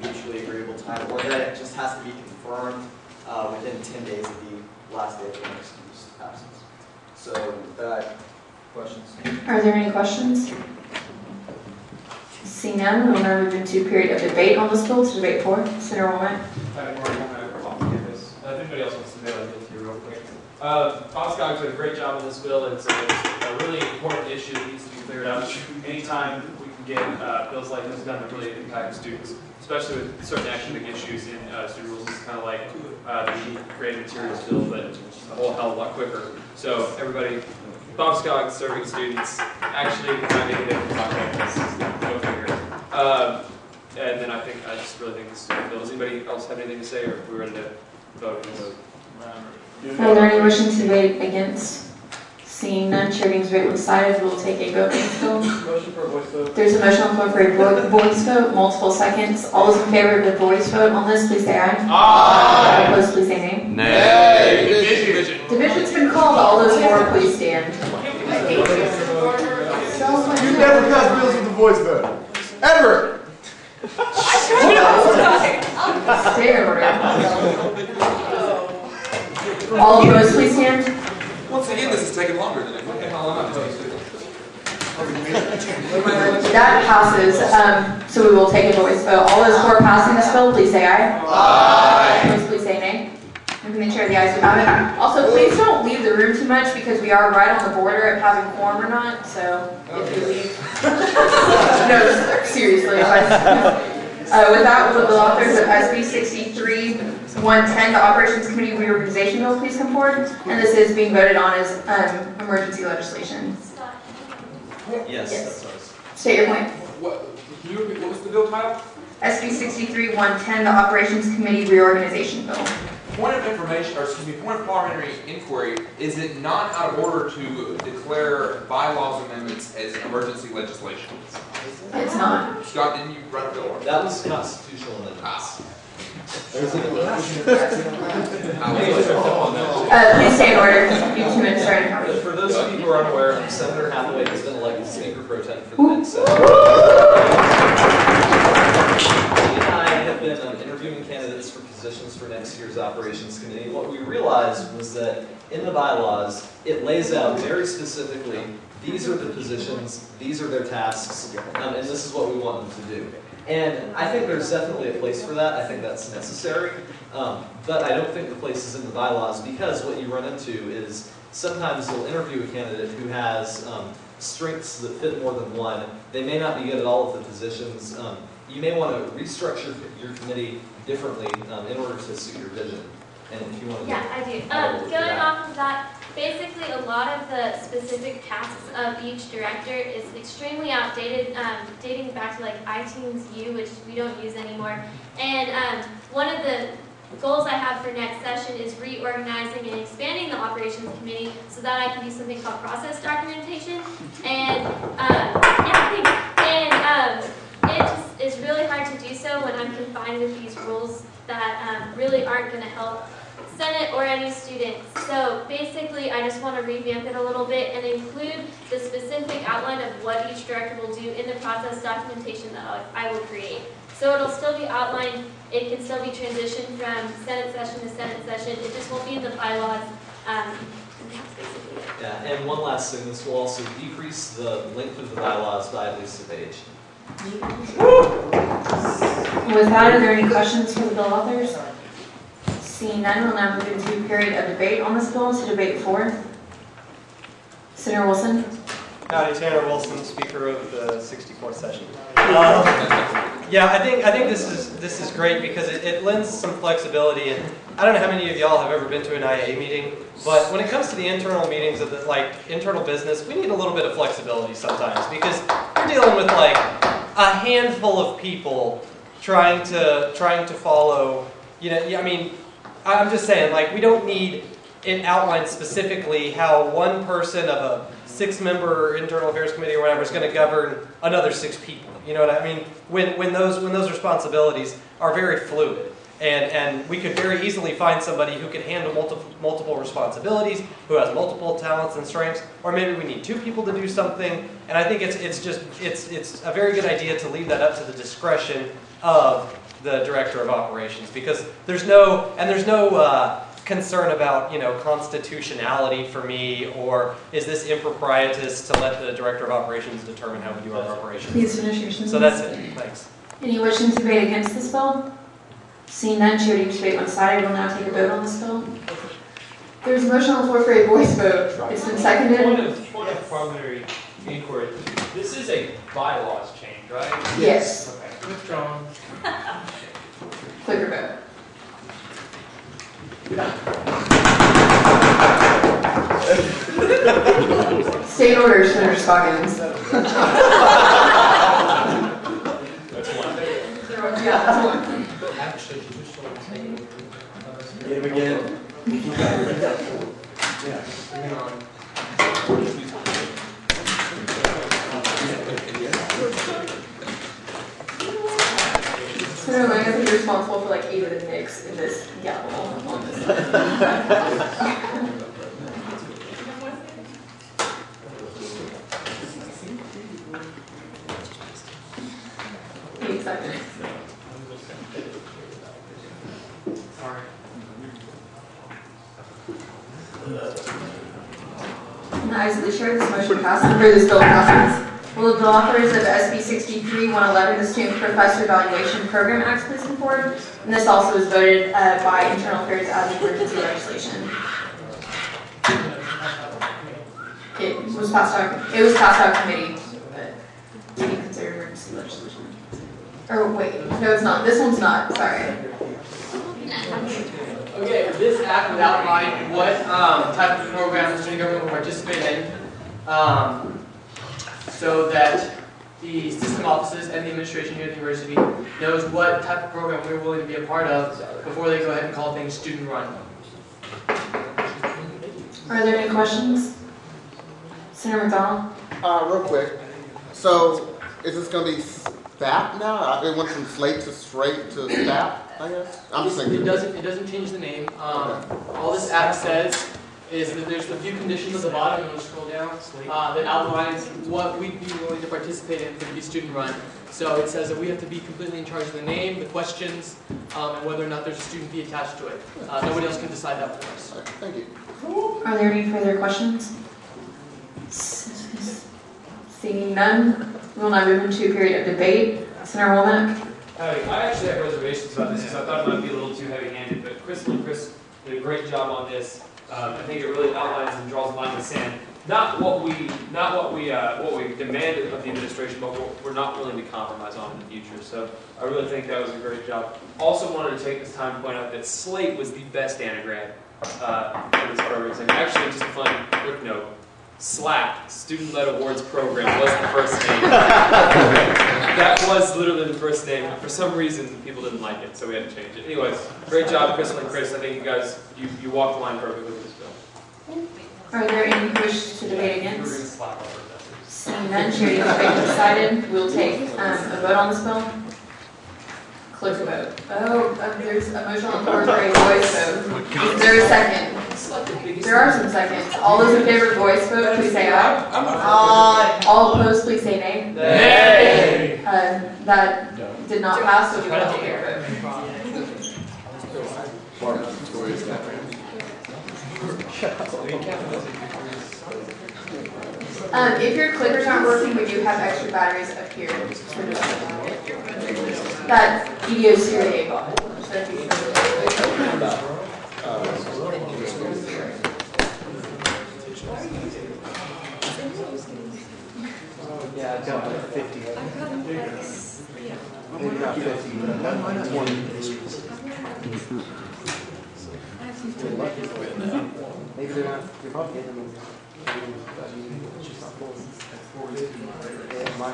Speaker 17: mutually agreeable time, or that it just has to be confirmed within 10 days of the last day of an excused absence. So, questions?
Speaker 1: Are there any questions? Seeing none, we'll now move into a period of debate on this bill. To debate 4, Senator Womack.
Speaker 8: If anybody else wants to debate, I'll get to you real quick. Foxcogg's did a great job on this bill. It's a really important issue that needs to be cleared up. Anytime we can get bills like this done that really impact students, especially with certain academic issues in student rules, it's kind of like the creative materials bill, but a whole hell of a lot quicker. So everybody, Foxcogg serving students, actually not getting them to talk about this. Go figure. And then I just really think this is a good bill. Does anybody else have anything to say, or are we ready to vote?
Speaker 1: Are there any wishing to debate against? Seeing none, chair deems debate one-sided. We'll take a vote on this bill.
Speaker 8: Motion for a voice vote.
Speaker 1: There's a motion on the floor for a voice vote. Multiple seconds. All those in favor of the voice vote on this, please say aye.
Speaker 6: Aye.
Speaker 1: All opposed, please say nay.
Speaker 6: Nay.
Speaker 8: Division.
Speaker 1: Division's been called. All those for, please stand.
Speaker 6: You never pass bills with a voice vote. Ever.
Speaker 1: Stay in order. All opposed, please stand.
Speaker 15: Once again, this is taking longer than it would.
Speaker 1: That passes. So we will take a voice vote. All those for passing this bill, please say aye.
Speaker 6: Aye.
Speaker 1: Opposed, please say nay. I'm going to chair the ayes who have it. Also, please don't leave the room too much because we are right on the border of having quorum or not. So if you leave, no, seriously. With that, will the authors of SB 63-110, the Operations Committee Reorganization Bill, please come forward? And this is being voted on as emergency legislation.
Speaker 10: Yes.
Speaker 1: Yes. State your point.
Speaker 15: What was the bill title?
Speaker 1: SB 63-110, the Operations Committee Reorganization Bill.
Speaker 15: Point of information, or excuse me, point of parliamentary inquiry, is it not out of order to declare bylaws amendments as emergency legislation?
Speaker 1: It's not.
Speaker 15: Scott, didn't you write a bill?
Speaker 10: That was constitutional amendments.
Speaker 1: Please stay in order. You have 2 minutes starting.
Speaker 10: For those of you who are unaware, Senator Hathaway has been elected Speaker Pro Tem for the next session. He and I have been interviewing candidates for positions for next year's Operations Committee. What we realized was that in the bylaws, it lays out very specifically, these are the positions, these are their tasks, and this is what we want them to do. And I think there's definitely a place for that. I think that's necessary. But I don't think the place is in the bylaws, because what you run into is sometimes you'll interview a candidate who has strengths that fit more than one. They may not be good at all of the positions. You may want to restructure your committee differently in order to suit your vision. And if you want to...
Speaker 11: Yeah, I do. Going off of that, basically a lot of the specific tasks of each director is extremely outdated, dating back to like iTunes U, which we don't use anymore. And one of the goals I have for next session is reorganizing and expanding the operations committee so that I can do something called process documentation. And it just is really hard to do so when I'm confined with these rules that really aren't going to help Senate or any students. So basically, I just want to revamp it a little bit and include the specific outline of what each director will do in the process documentation that I will create. So it'll still be outlined. It can still be transitioned from Senate session to Senate session. It just won't be in the bylaws. And that's basically it.
Speaker 10: Yeah, and one last thing, this will also decrease the length of the bylaws by at least a page.
Speaker 1: With that, are there any questions for the bill authors? Seeing none, we'll now move into a period of debate on this bill. To debate for, Senator Wilson.
Speaker 7: Howdy, Tanner Wilson, Speaker of the 64th session. Yeah, I think this is great because it lends some flexibility, and I don't know how many of y'all have ever been to an IA meeting, but when it comes to the internal meetings of the internal business, we need a little bit of flexibility sometimes because we're dealing with like a handful of people trying to follow. I mean, I'm just saying, like, we don't need it outlined specifically how one person of a 6-member internal affairs committee or whatever is going to govern another 6 people. You know what I mean? When those responsibilities are very fluid, and we could very easily find somebody who can handle multiple responsibilities, who has multiple talents and strengths, or maybe we need 2 people to do something. And I think it's a very good idea to leave that up to the discretion of the director of operations, because there's no concern about constitutionality for me, or is this improprietous to let the director of operations determine how we do our operations.
Speaker 1: Please finish your sentence.
Speaker 7: So that's it. Thanks.
Speaker 1: Any wishing to debate against this bill? Seeing none, chair to debate one side. I will now take a vote on this bill. There's a motion on the floor for a voice vote. It's been seconded.
Speaker 8: Point of parliamentary inquiry. This is a bylaws change, right?
Speaker 1: Yes.
Speaker 8: Okay. Withdrawn.
Speaker 1: Click your vote. Stay in order, Senator Scoggins.
Speaker 8: That's one.
Speaker 1: Yeah, that's one.
Speaker 9: Get him again.
Speaker 1: Senator Lang, I think you're responsible for like 8 of the nicks in this gavel on this. 8 seconds. In the eyes of the chair, this motion passes, or this bill passes. Will the bill authors of SB 63-111, the Student Professor Evaluation Program Act, please come forward? And this also was voted by Internal Affairs as emergency legislation. It was passed out of committee, but to be considered emergency legislation. Or wait, no, it's not. This one's not. Sorry.
Speaker 14: Okay, this act would outline what type of programs the student government will participate in, so that the system offices and the administration here at the university knows what type of program we're willing to be a part of before they go ahead and call things student run.
Speaker 1: Are there any questions? Senator McDonald?
Speaker 2: Real quick. So, is this going to be STAP now? It went from slate to straight to STAP, I guess? I'm just thinking.
Speaker 14: It doesn't change the name. All this act says is that there's a few conditions at the bottom, and we'll scroll down, that outlines what we'd be willing to participate in for the student run. So it says that we have to be completely in charge of the name, the questions, and whether or not there's a student fee attached to it. Nobody else can decide that for us.
Speaker 2: Thank you.
Speaker 1: Are there any further questions? Seeing none, we will now move into a period of debate. Senator Womack.
Speaker 18: Howdy. I actually have reservations about this because I thought it might be a little too heavy-handed, but Crystal and Chris did a great job on this. I think it really outlines and draws a line in the sand. Not what we demanded of the administration, but what we're not willing to compromise on in the future. So I really think that was a great job. Also wanted to take this time to point out that SLATE was the best anagram for this program. And actually, just a fun quick note. SLAP, Student Led Awards Program, was the first name. That was literally the first name. For some reason, people didn't like it, so we had to change it. Anyways, great job, Crystal and Chris. I think you guys, you walked the line perfectly with this bill.
Speaker 1: Are there any who wish to debate against? Seeing none, chair has decided. We'll take a vote on this bill. Close the vote. There's a motion on the floor for a voice vote. Is there a second? There are some seconds. All those in favor of voice vote, please say aye. Aye. All opposed, please say nay. Nay. That did not pass, so we will take a vote. If your clickers aren't working, we do have extra batteries up here. That EDO Series A bought.
Speaker 17: Yeah, I've got like 50. Maybe not 50, but 20. Maybe they're not, you're not getting them. It's just not full.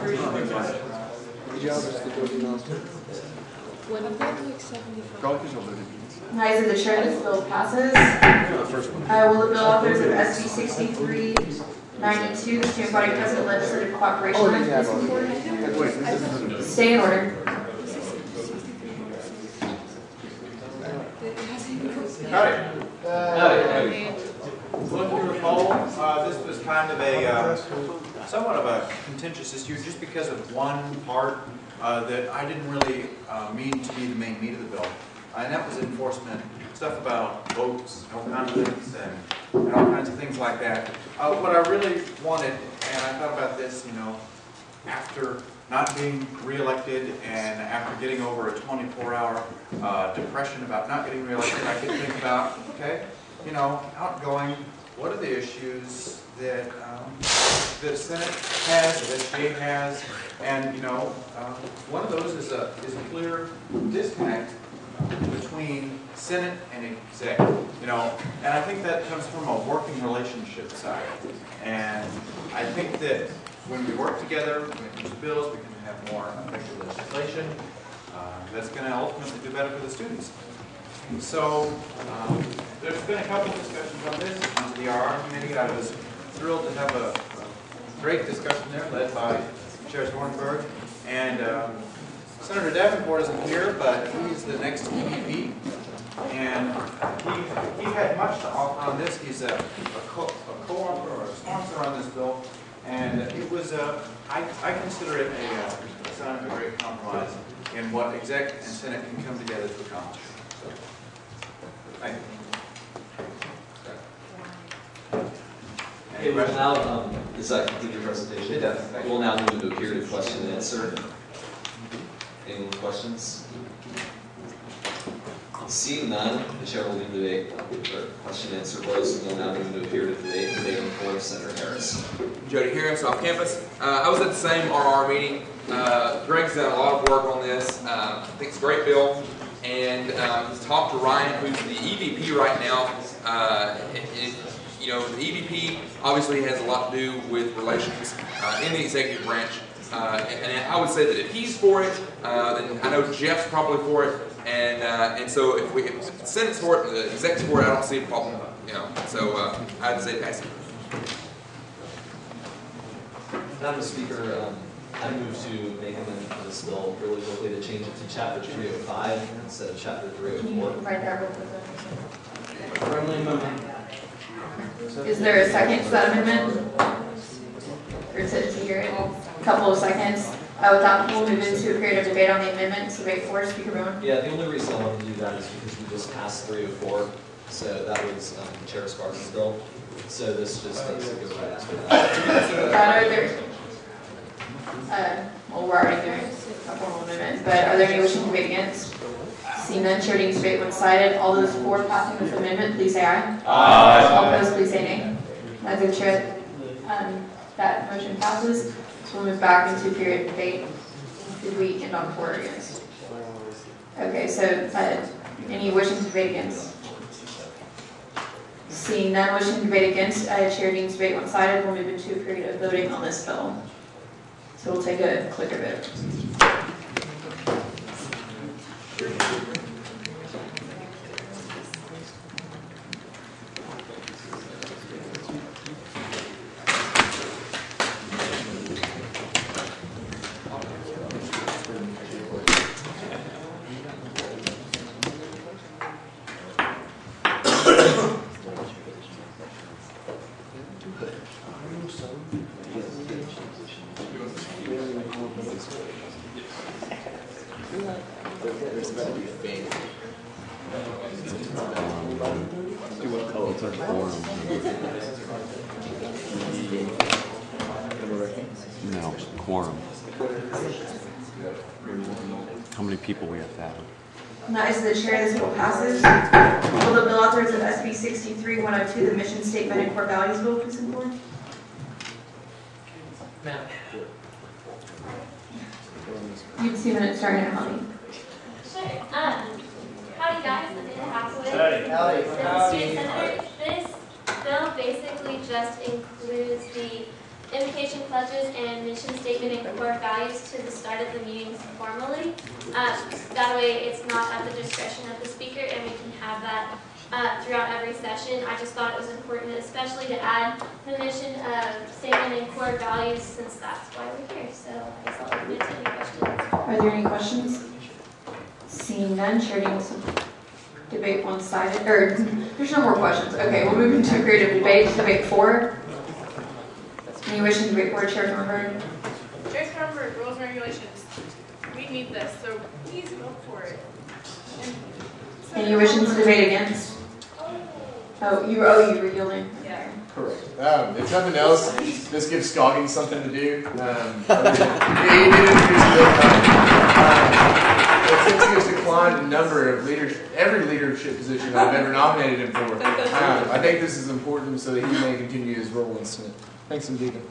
Speaker 17: Good job,
Speaker 1: Ayes of the chair, this bill passes. Will the bill authors of SB 6392, the student body president legislative cooperation act, please stay in order.
Speaker 19: Howdy. Well, if you recall, this was kind of a somewhat of a contentious issue just because of one part that I didn't really mean to be the main meat of the bill, and that was enforcement, stuff about votes, no conflicts, and all kinds of things like that. What I really wanted, and I thought about this, you know, after not being reelected and after getting over a 24-hour depression about not getting reelected, I could think about, okay, you know, outgoing, what are the issues that the Senate has, or that SGA has, and, you know, one of those is a clear disconnect between Senate and executive, you know, and I think that comes from a working relationship side, and I think that when we work together, when it comes to bills, we can have more effective legislation that's going to ultimately do better for the students. So there's been a couple of discussions on this on the RR committee. I was thrilled to have a great discussion there led by Chair Zornberg. And Senator Davenport isn't here, but he's the next EVP. And he had much to offer on this. He's a co-author or a sponsor on this bill. And it was, I consider it a sign of a great compromise in what exec and Senate can come together to accomplish. So, thank you.
Speaker 10: Okay, we'll now, does that complete your presentation?
Speaker 19: It does.
Speaker 10: We'll now move into a period of question and answer. Any questions? Seeing none, the chair will leave the debate, or question and answer closed, and we'll now move into a period of debate. Debate before Senator Harris.
Speaker 15: Jody Harris, off campus. I was at the same RR meeting. Greg's done a lot of work on this. I think it's a great bill. And he's talked to Ryan, who's the EVP right now. You know, the EVP obviously has a lot to do with relations in the executive branch. And I would say that if he's for it, then I know Jeff's probably for it. And so if the Senate's for it and the exec's for it, I don't see a problem. You know, so I'd say pass it.
Speaker 10: Madam Speaker, I move to make an amendment to this bill really quickly to change it to chapter 305 instead of chapter 304.
Speaker 1: Right there.
Speaker 10: Friendly amendment.
Speaker 1: Is there a second to that amendment? Or to hear it? A couple of seconds. With that, we'll move into a period of debate on the amendment. So wait for Speaker Bowen.
Speaker 10: Yeah, the only reason I wanted to do that is because we just passed 304. So that was Chair Sparks' bill. So this just basically goes right after that.
Speaker 1: Well, we're already doing a formal amendment, but are there any wishing to debate against? Seeing none, chair deems debate one-sided. All those for passing this amendment, please say aye.
Speaker 3: Aye.
Speaker 1: All opposed, please say nay. As the chair, that motion passes. So we'll move back into a period of debate. Did we end on for or against? Okay, so any wishing to debate against? Seeing none wishing to debate against, chair deems debate one-sided. We'll move into a period of voting on this bill. So we'll take a clicker vote.
Speaker 9: No, quorum. How many people we have to have?
Speaker 1: And that is the chair, this bill passes. Will the bill authors of SB 63-102, the mission statement and core values bill, please come forward?
Speaker 14: Ma'am.
Speaker 1: You have 2 minutes starting at Holly.
Speaker 11: Sure. Howdy guys, I'm Amanda Hathaway.
Speaker 6: Howdy.
Speaker 11: State Senator. This bill basically just includes the invocation pledges and mission statement and core values to the start of the meetings formally. That way it's not at the discretion of the speaker and we can have that throughout every session. I just thought it was important, especially to add the mission statement and core values since that's why we're here. So I guess I'll open it to any questions.
Speaker 1: Are there any questions? Seeing none, chair deems debate one-sided, or there's no more questions. Okay, we'll move into a period of debate. Debate 4. Any wishing to debate 4, Chair Thornburg?
Speaker 5: Chair Thornburg, rules and regulations. We need this, so please go for it.
Speaker 1: Any wishing to debate against? You were yielding.
Speaker 5: Yeah.
Speaker 6: Correct. If nothing else, this gives Scoggins something to do. He did introduce the bill. Since he has declined a number of every leadership position I've ever nominated him for, I think this is important so that he may continue his role in Senate. Thanks, Deacon.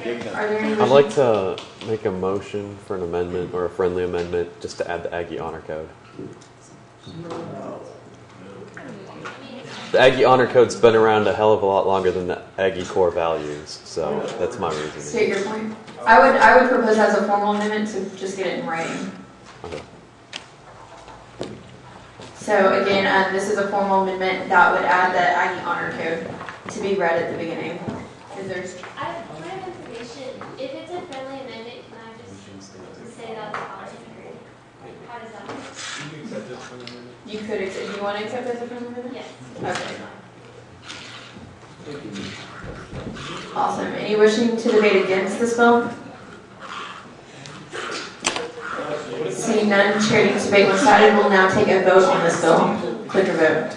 Speaker 9: I'd like to make a motion for an amendment or a friendly amendment just to add the Aggie Honor Code. The Aggie Honor Code's been around a hell of a lot longer than the Aggie core values, so that's my reasoning.
Speaker 1: State your point. I would propose as a formal amendment to just get it in writing.
Speaker 9: Okay.
Speaker 1: So again, this is a formal amendment that would add the Aggie Honor Code to be read at the beginning.
Speaker 11: I have a point of information. If it's a friendly amendment, can I just say that's voluntary? How does that work?
Speaker 1: You could accept. Do you want to accept as a friendly amendment?
Speaker 11: Yes.
Speaker 1: Okay. Awesome. Any wishing to debate against this bill? Seeing none, chair deems debate one-sided. We'll now take a vote on this bill. Click your vote.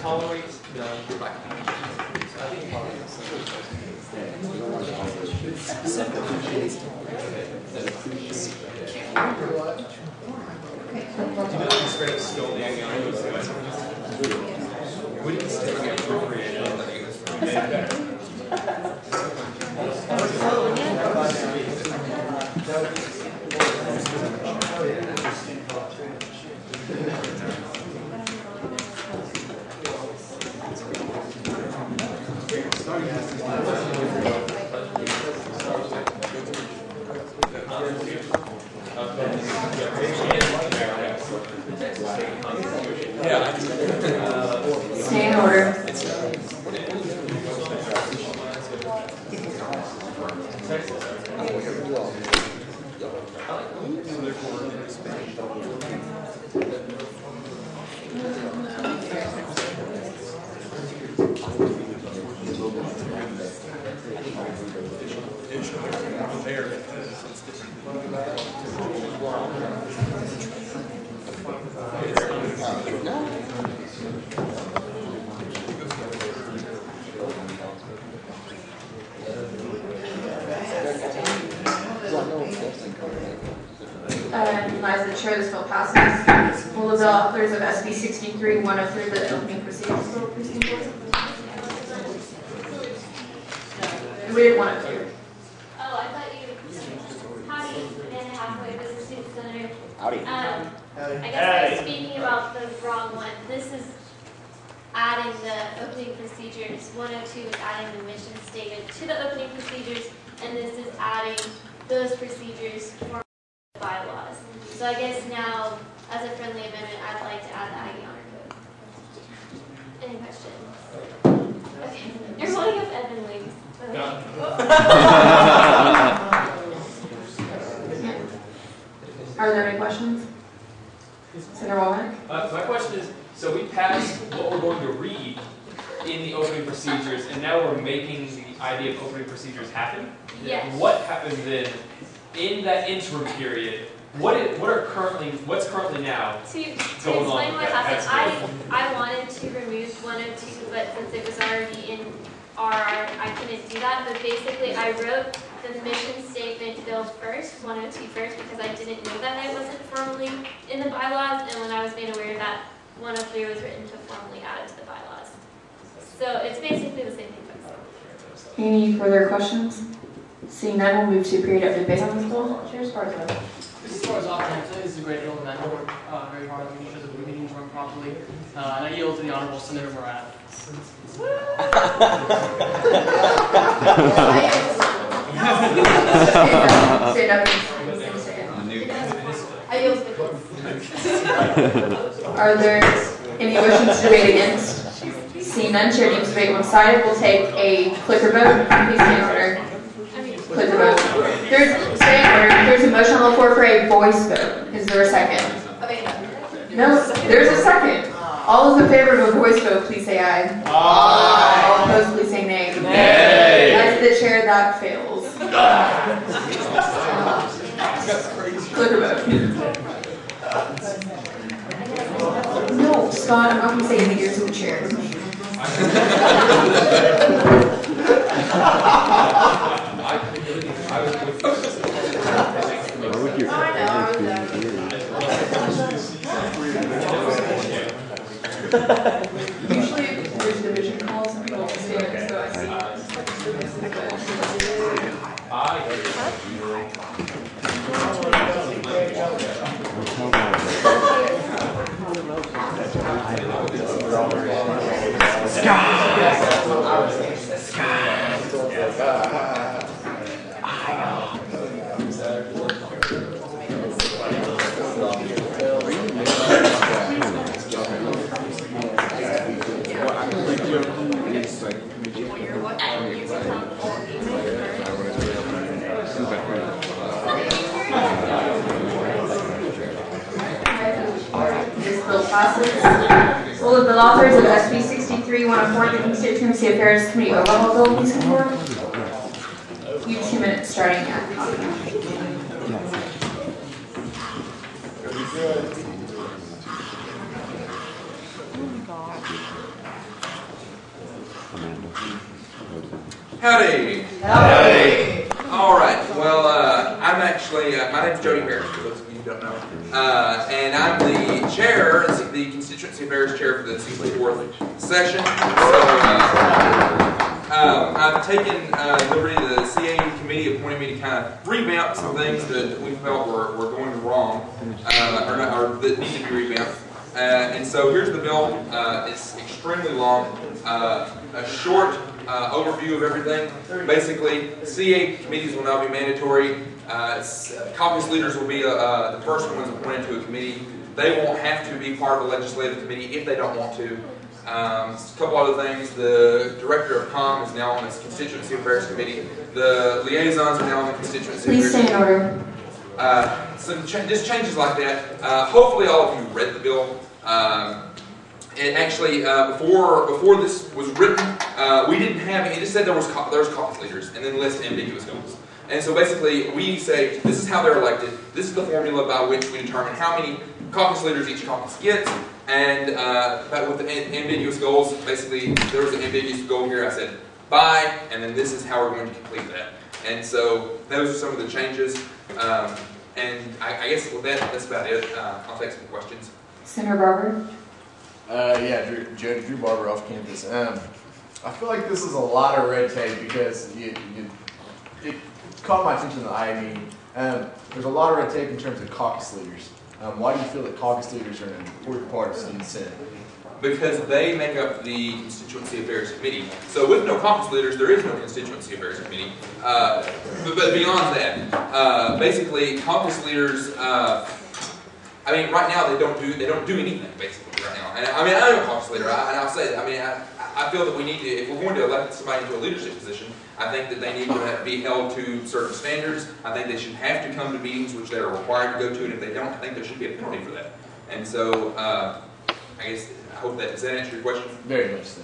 Speaker 1: Stay in order. As the chair, this bill passes. Will the bill authors of SB 63 want to through the opening procedures bill proceed forward? We didn't want to.
Speaker 11: Oh, I thought you. Howdy, and halfway business student center.
Speaker 3: Howdy.
Speaker 11: I guess I was speaking about the wrong one. This is adding the opening procedures. 102 is adding the mission statement to the opening procedures, and this is adding those procedures for bylaws. So I guess now, as a friendly amendment, I'd like to add the Aggie Honor Code. Any questions? Okay, you're holding up Evan wings.
Speaker 1: Are there any questions? Senator Womack?
Speaker 18: My question is, so we passed what we're going to read in the opening procedures, and now we're making the idea of opening procedures happen?
Speaker 11: Yes.
Speaker 18: What happens then in that interim period? What's currently now
Speaker 11: To
Speaker 18: going
Speaker 11: explain
Speaker 18: on?
Speaker 11: what happened, I wanted to remove 102, but since it was already in RR, I couldn't do that. But basically, I wrote the mission statement bill first, 102 first, because I didn't know that it wasn't formally in the bylaws, and when I was made aware that 103 was written to formally add it to the bylaws. So it's basically the same thing.
Speaker 1: Any further questions? Seeing none, we'll move to a period of debate on this bill. Chair Sparta.
Speaker 14: As far as options, this is a great bill, and I worked very hard to make sure that the meetings run properly. And I yield to the Honorable Senator Murad.
Speaker 1: Stand up. I yield to the Are there any motions to debate against? Seeing none, chair deems debate one-sided. We'll take a clicker vote. Please stand in order. Clicker vote. There's a motion on the floor for a voice vote. Is there a second? No, there's a second. All those in favor of a voice vote, please say aye. Aye. All opposed, please say nay. Nay. As the chair, that fails. Clicker vote. No, Scott, I'm not going to say anything. You're to the chair. Usually there's division calls and people stand, so I see. Will the bill authors of SB 63 want to form the Constituency Affairs Committee overhaul bill please come forward? You have 2 minutes starting at
Speaker 15: Howdy. Howdy. All right. Well, I'm actually, my name's Jody Harris, for those of you who don't know. And I'm the chair, the Constituency Affairs Chair for the 64th session. So I've taken liberty, the CA committee appointed me to kind of revamp some things that we felt were going wrong, or that need to be revamped. And so here's the bill. It's extremely long. A short overview of everything. Basically, CA committees will now be mandatory. Caucus leaders will be the first ones appointed to a committee. They won't have to be part of the legislative committee if they don't want to. A couple other things. The director of COM is now on this Constituency Affairs Committee. The liaisons are now on the Constituency
Speaker 1: Please
Speaker 15: Affairs
Speaker 1: stay in order.
Speaker 15: Just changes like that. Hopefully all of you read the bill. It actually, before this was written, we didn't have any. It just said there was caucus leaders, and then list ambiguous goals. And so basically, we say, this is how they're elected, this is the formula by which we determine how many caucus leaders each caucus gets, and but with the ambiguous goals, basically, there was an ambiguous goal here, I said, by, and then this is how we're going to complete that. And so, those are some of the changes, and I guess with that, that's about it. I'll take some questions.
Speaker 1: Senator Barber?
Speaker 6: Yeah, Drew Barber off campus. I feel like this is a lot of red tape because it caught my attention in the IA meeting. There's a lot of red tape in terms of caucus leaders. Why do you feel that caucus leaders are an important part of student senate?
Speaker 15: Because they make up the constituency affairs committee. So with no caucus leaders, there is no constituency affairs committee. But beyond that, basically caucus leaders. I mean, right now they don't do anything basically right now. And I mean, I'm a caucus leader, and I'll say that. I mean, I feel that we need to, if we're going to elect somebody into a leadership position, I think that they need to be held to certain standards. I think they should have to come to meetings which they are required to go to, and if they don't, I think there should be a penalty for that. And so, I guess, I hope that, does that answer your question?
Speaker 6: Very much so.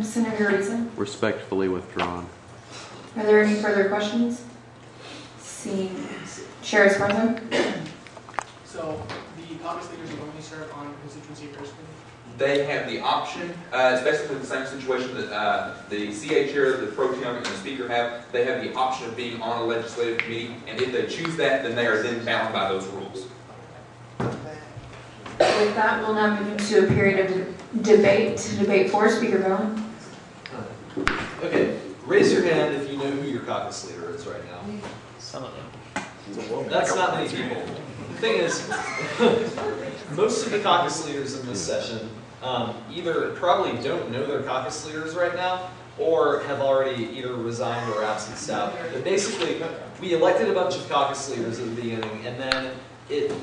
Speaker 1: Senator Reason?
Speaker 9: Respectfully withdrawn.
Speaker 1: Are there any further questions? Seeing Chair Esparza?
Speaker 14: So the caucus leaders will only serve on constituency affairs committee?
Speaker 15: They have the option, it's basically the same situation that the CA chair, the pro tem, and the speaker have. They have the option of being on a legislative committee, and if they choose that, then they are then bound by those rules.
Speaker 1: With that, we'll now move into a period of debate. Debate 4, Speaker Bowen.
Speaker 10: Okay, raise your hand if you know who your caucus leader is right now.
Speaker 7: Some of them.
Speaker 10: That's not many people. The thing is, most of the caucus leaders in this session either probably don't know their caucus leaders right now, or have already either resigned or absent out. But basically, we elected a bunch of caucus leaders at the beginning, and then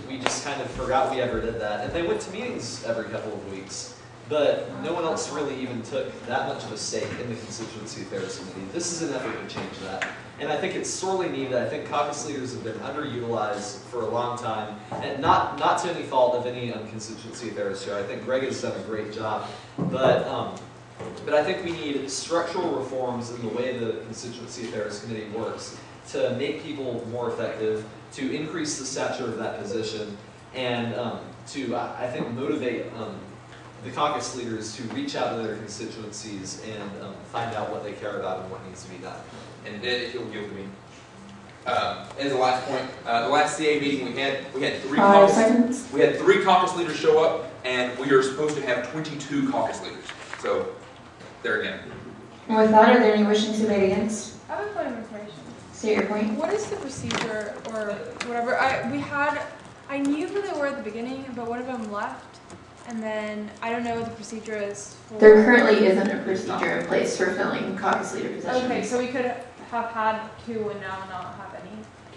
Speaker 10: we just kind of forgot we ever did that. And they went to meetings every couple of weeks. But no one else really even took that much of a stake in the Constituency Affairs Committee. This is an effort to change that. And I think it's sorely needed. I think caucus leaders have been underutilized for a long time, and not to any fault of any Constituency Affairs chair. I think Greg has done a great job. But I think we need structural reforms in the way the Constituency Affairs Committee works to make people more effective, to increase the stature of that position, and to, I think, motivate the caucus leaders to reach out to their constituencies and find out what they care about and what needs to be done.
Speaker 15: And then if you'll give me, as the last point, the last CA meeting we had 3 caucus. We had 3 caucus leaders show up, and we are supposed to have 22 caucus leaders. So, there again.
Speaker 1: And with that, are there any wishing to debate against?
Speaker 20: I have a point of information.
Speaker 1: State your point.
Speaker 20: What is the procedure or whatever? I knew who they were at the beginning, but one of them left. And then I don't know what the procedure is for...
Speaker 1: There currently isn't a procedure in place for filling caucus leader positions.
Speaker 20: Okay, so we could have had 2 and now not have any.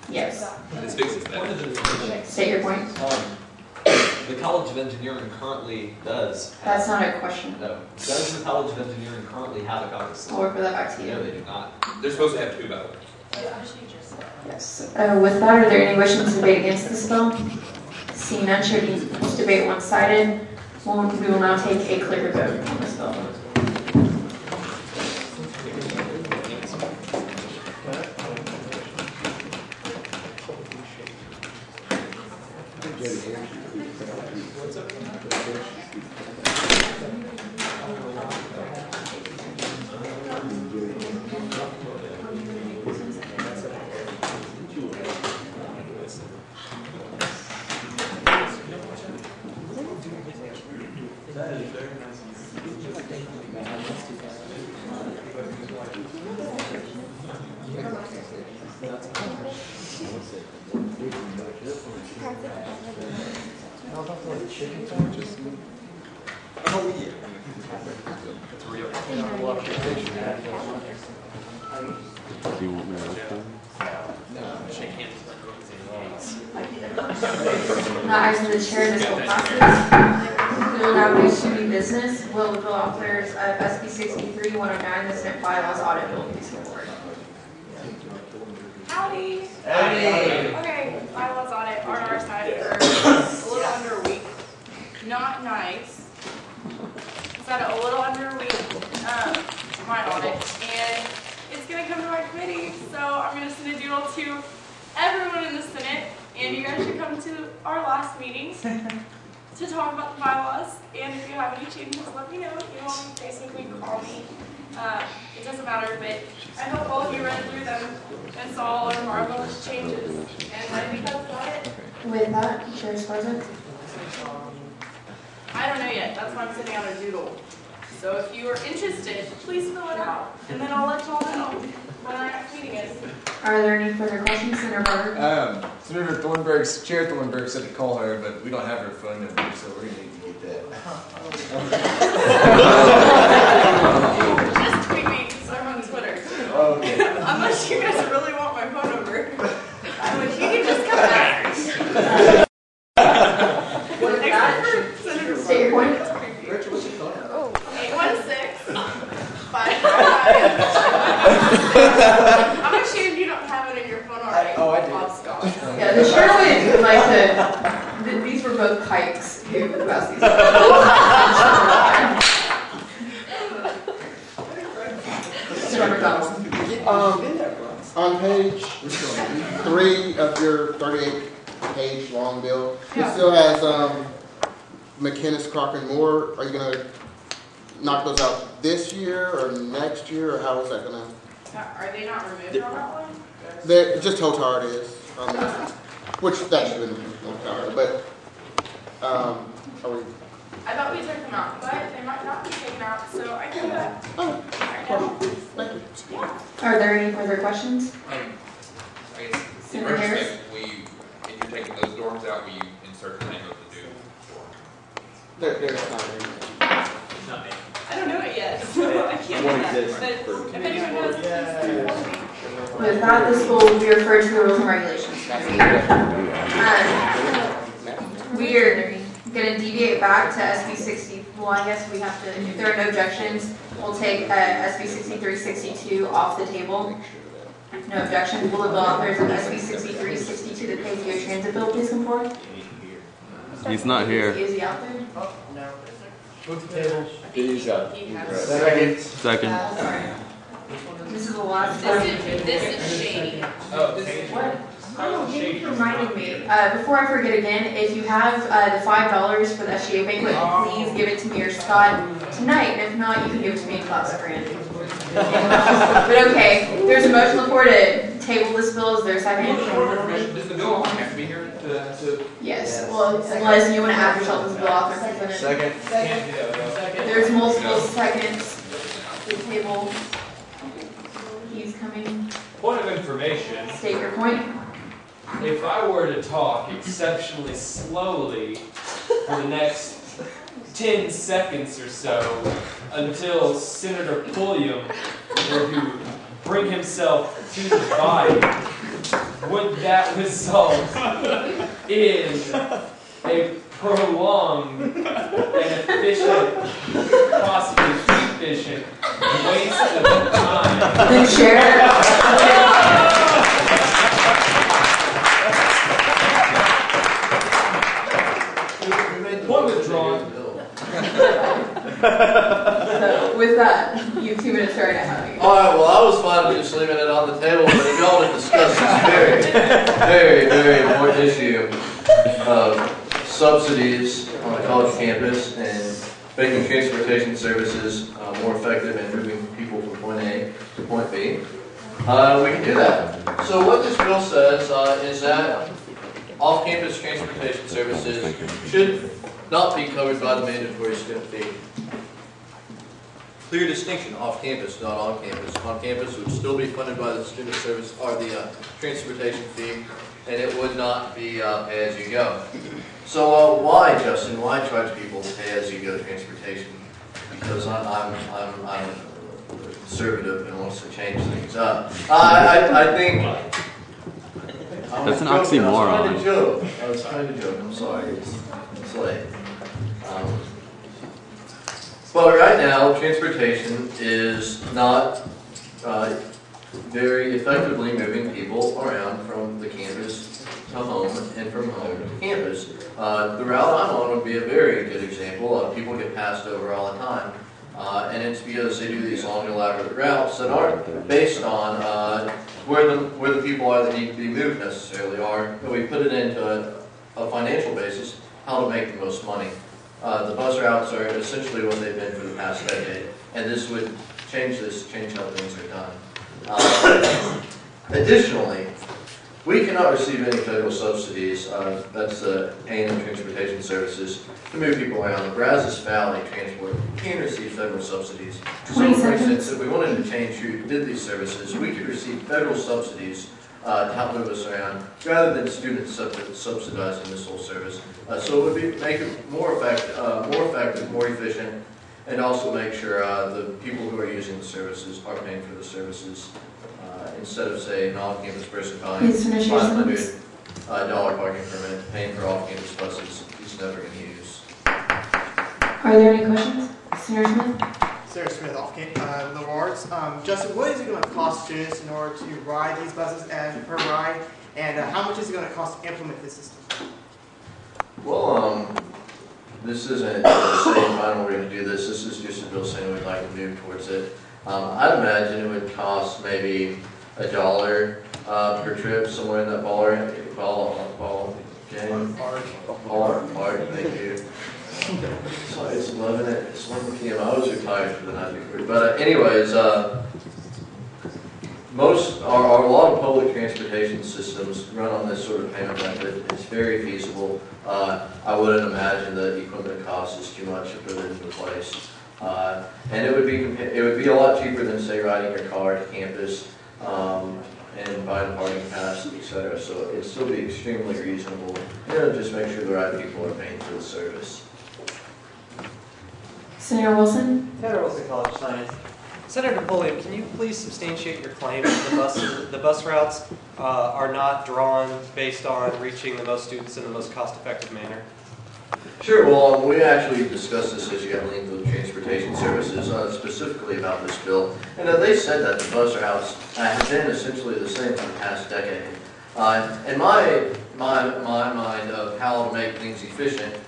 Speaker 1: Yes.
Speaker 15: This fixes that.
Speaker 1: State your point.
Speaker 10: The College of Engineering currently does.
Speaker 1: That's not a question.
Speaker 10: No. Does the College of Engineering currently have a caucus leader?
Speaker 1: I'll refer that back to you.
Speaker 10: No, they do not.
Speaker 15: They're supposed to have 2, by the way.
Speaker 1: Yes. With that, are there any wishing to debate against this bill? Seeing none, should debate one-sided. We will now take a clear vote on this bill.
Speaker 9: Do you want me to look for
Speaker 1: Now, as the chair of this bill passes, we will now move to new business. Will the bill authors of SB 63-109, the Senate bylaws audit bill, please come forward?
Speaker 5: Howdy.
Speaker 1: Howdy.
Speaker 5: Okay, bylaws audit on our side for a little under a week. Not nice. It's at a little under a week, my audit, and it's gonna gonna come to my committee, so I'm gonna send a doodle to everyone in the Senate, and you guys should come to our last meeting to talk about the bylaws. And if you have any changes, let me know. You can on Facebook, you can call me. It doesn't matter, but I hope all of you read through them and saw all our marvelous changes. And I think that's about it.
Speaker 1: With that, Chair Sparza?
Speaker 5: I don't know yet. That's why I'm sending out a doodle. So if you are interested, please fill it out, and then I'll let y'all know when our next meeting is.
Speaker 1: Are there any further questions, Senator Barber?
Speaker 6: Senator Thornburg's, Chair Thornburg said to call her, but we don't have her phone number, so we're gonna need to get that.
Speaker 5: Just tweet me, because I'm on Twitter.
Speaker 6: Okay.
Speaker 5: Unless you guys really want my phone number. Which you can just come back.
Speaker 1: With that, state your point.
Speaker 6: Rachel, what's your phone number?
Speaker 5: 816-555. I'm ashamed you don't have it in your phone already.
Speaker 6: Oh, I do.
Speaker 1: Yeah, the chair would like to. These were both kikes who passed these. Senator McDonald.
Speaker 2: On page 3 of your 38-page long bill, it still has McKinnis, Crocker, and Moore. Are you going to knock those out this year or next year, or how is that going to?
Speaker 5: Are they not removed on that one?
Speaker 2: They're just Hotard is, which that should have been Hotard, but are we?
Speaker 5: I thought we took them out, but they might not be taken out, so I can do that. Right now.
Speaker 1: Are there any further questions?
Speaker 15: I guess, in
Speaker 1: Senator Harris?
Speaker 15: retrospect, if you're taking those dorms out, will you insert the name of the dude?
Speaker 2: There's not.
Speaker 5: I don't know it yet, so I can't do that. But if anyone knows, please tell me.
Speaker 1: With that, this will be referred to the Rules and Regulations Committee. We are going to deviate back to SB 60. Well, I guess we have to, if there are no objections, we'll take SB 6362 off the table. No objections. Will the bill authors of SB 6362, the pay-as-you-go transit bill, please come forward?
Speaker 9: He's not here.
Speaker 1: Is he out there?
Speaker 6: Move the table.
Speaker 5: He's out.
Speaker 6: Second.
Speaker 9: Second.
Speaker 1: Oh, sorry. This is the last
Speaker 5: This is shady.
Speaker 1: What? Oh, thank you for reminding me. Before I forget again, if you have the $5 for the SGA banquet, please give it to me or Scott tonight. And if not, you can give it to me in class grant. But okay, there's a motion on the floor to table this bill. Is there a second?
Speaker 15: Does the bill have to be here to?
Speaker 1: Yes. Well, unless you want to add yourself as the bill author.
Speaker 6: Second.
Speaker 1: There's multiple seconds to table. He's coming.
Speaker 18: Point of information.
Speaker 1: State your point.
Speaker 18: If I were to talk exceptionally slowly for the next 10 seconds or so until Senator Pulliam were to bring himself to the body, would that result in a prolonged and efficient, possibly efficient waste of time?
Speaker 1: Then share.
Speaker 18: Point withdrawn.
Speaker 1: So with that, you have 2 minutes starting at having.
Speaker 13: Alright, well, I was fine with just leaving it on the table, but if y'all want to discuss this very important issue of subsidies on the college campus and making transportation services more effective and moving people from point A to point B, we can do that. So what this bill says is that off-campus transportation services should not be covered by the mandatory student fee. Clear distinction, off-campus, not on-campus. On-campus would still be funded by the student service or the transportation fee, and it would not be pay-as-you-go. So why, Justin? Why charge people pay-as-you-go transportation? Because I'm conservative and wants to change things up. I think.
Speaker 9: That's an oxymoron.
Speaker 13: I was trying to joke. I'm sorry. It's late. But right now, transportation is not very effectively moving people around from the campus to home and from home to campus. The route I'm on would be a very good example. People get passed over all the time. And it's because they do these long elaborate routes that aren't based on where the people are that need to be moved necessarily are. And we put it into a financial basis, how to make the most money. The bus routes are essentially what they've been for the past decade, and this would change how things are done. Additionally, we cannot receive any federal subsidies, that's the A&M Transportation Services, to move people around. The Brazos Valley Transport can receive federal subsidies. So for instance, if we wanted to change who did these services, we could receive federal subsidies to help move us around, rather than students subsidizing this whole service. So it would make it more effective, more efficient, and also make sure the people who are using the services are paying for the services. Instead of, say, an on-campus person buying $500 parking permit, paying for off-campus buses, he's never going to use.
Speaker 1: Are there any questions? Senator Smith?
Speaker 21: Sarah Smith, Liberal Arts. Justin, what is it going to cost students in order to ride these buses and per ride, and how much is it going to cost to implement this system?
Speaker 13: Well, this isn't saying final we're going to do this. This is just a bill saying we'd like to move towards it. I'd imagine it would cost maybe $1 per trip, somewhere in that ballpark. Thank you. So it's 11. It's 11 p.m. I was retired for the night before. But anyways, a lot of public transportation systems run on this sort of payment method. It's very feasible. I wouldn't imagine the equipment cost is too much to put it into place. And it would be a lot cheaper than, say, riding your car to campus and buying a parking pass, etc. So it'd still be extremely reasonable. Just make sure the right people are paying for the service.
Speaker 1: Senator Wilson?
Speaker 7: Senator Wilson, College of Science. Senator Napoleon, can you please substantiate your claim that the bus routes are not drawn based on reaching the most students in the most cost-effective manner?
Speaker 13: Sure. Well, we actually discussed this issue at length with Transportation Services, specifically about this bill, and they said that the bus routes have been essentially the same for the past decade. In my mind of how to make things efficient,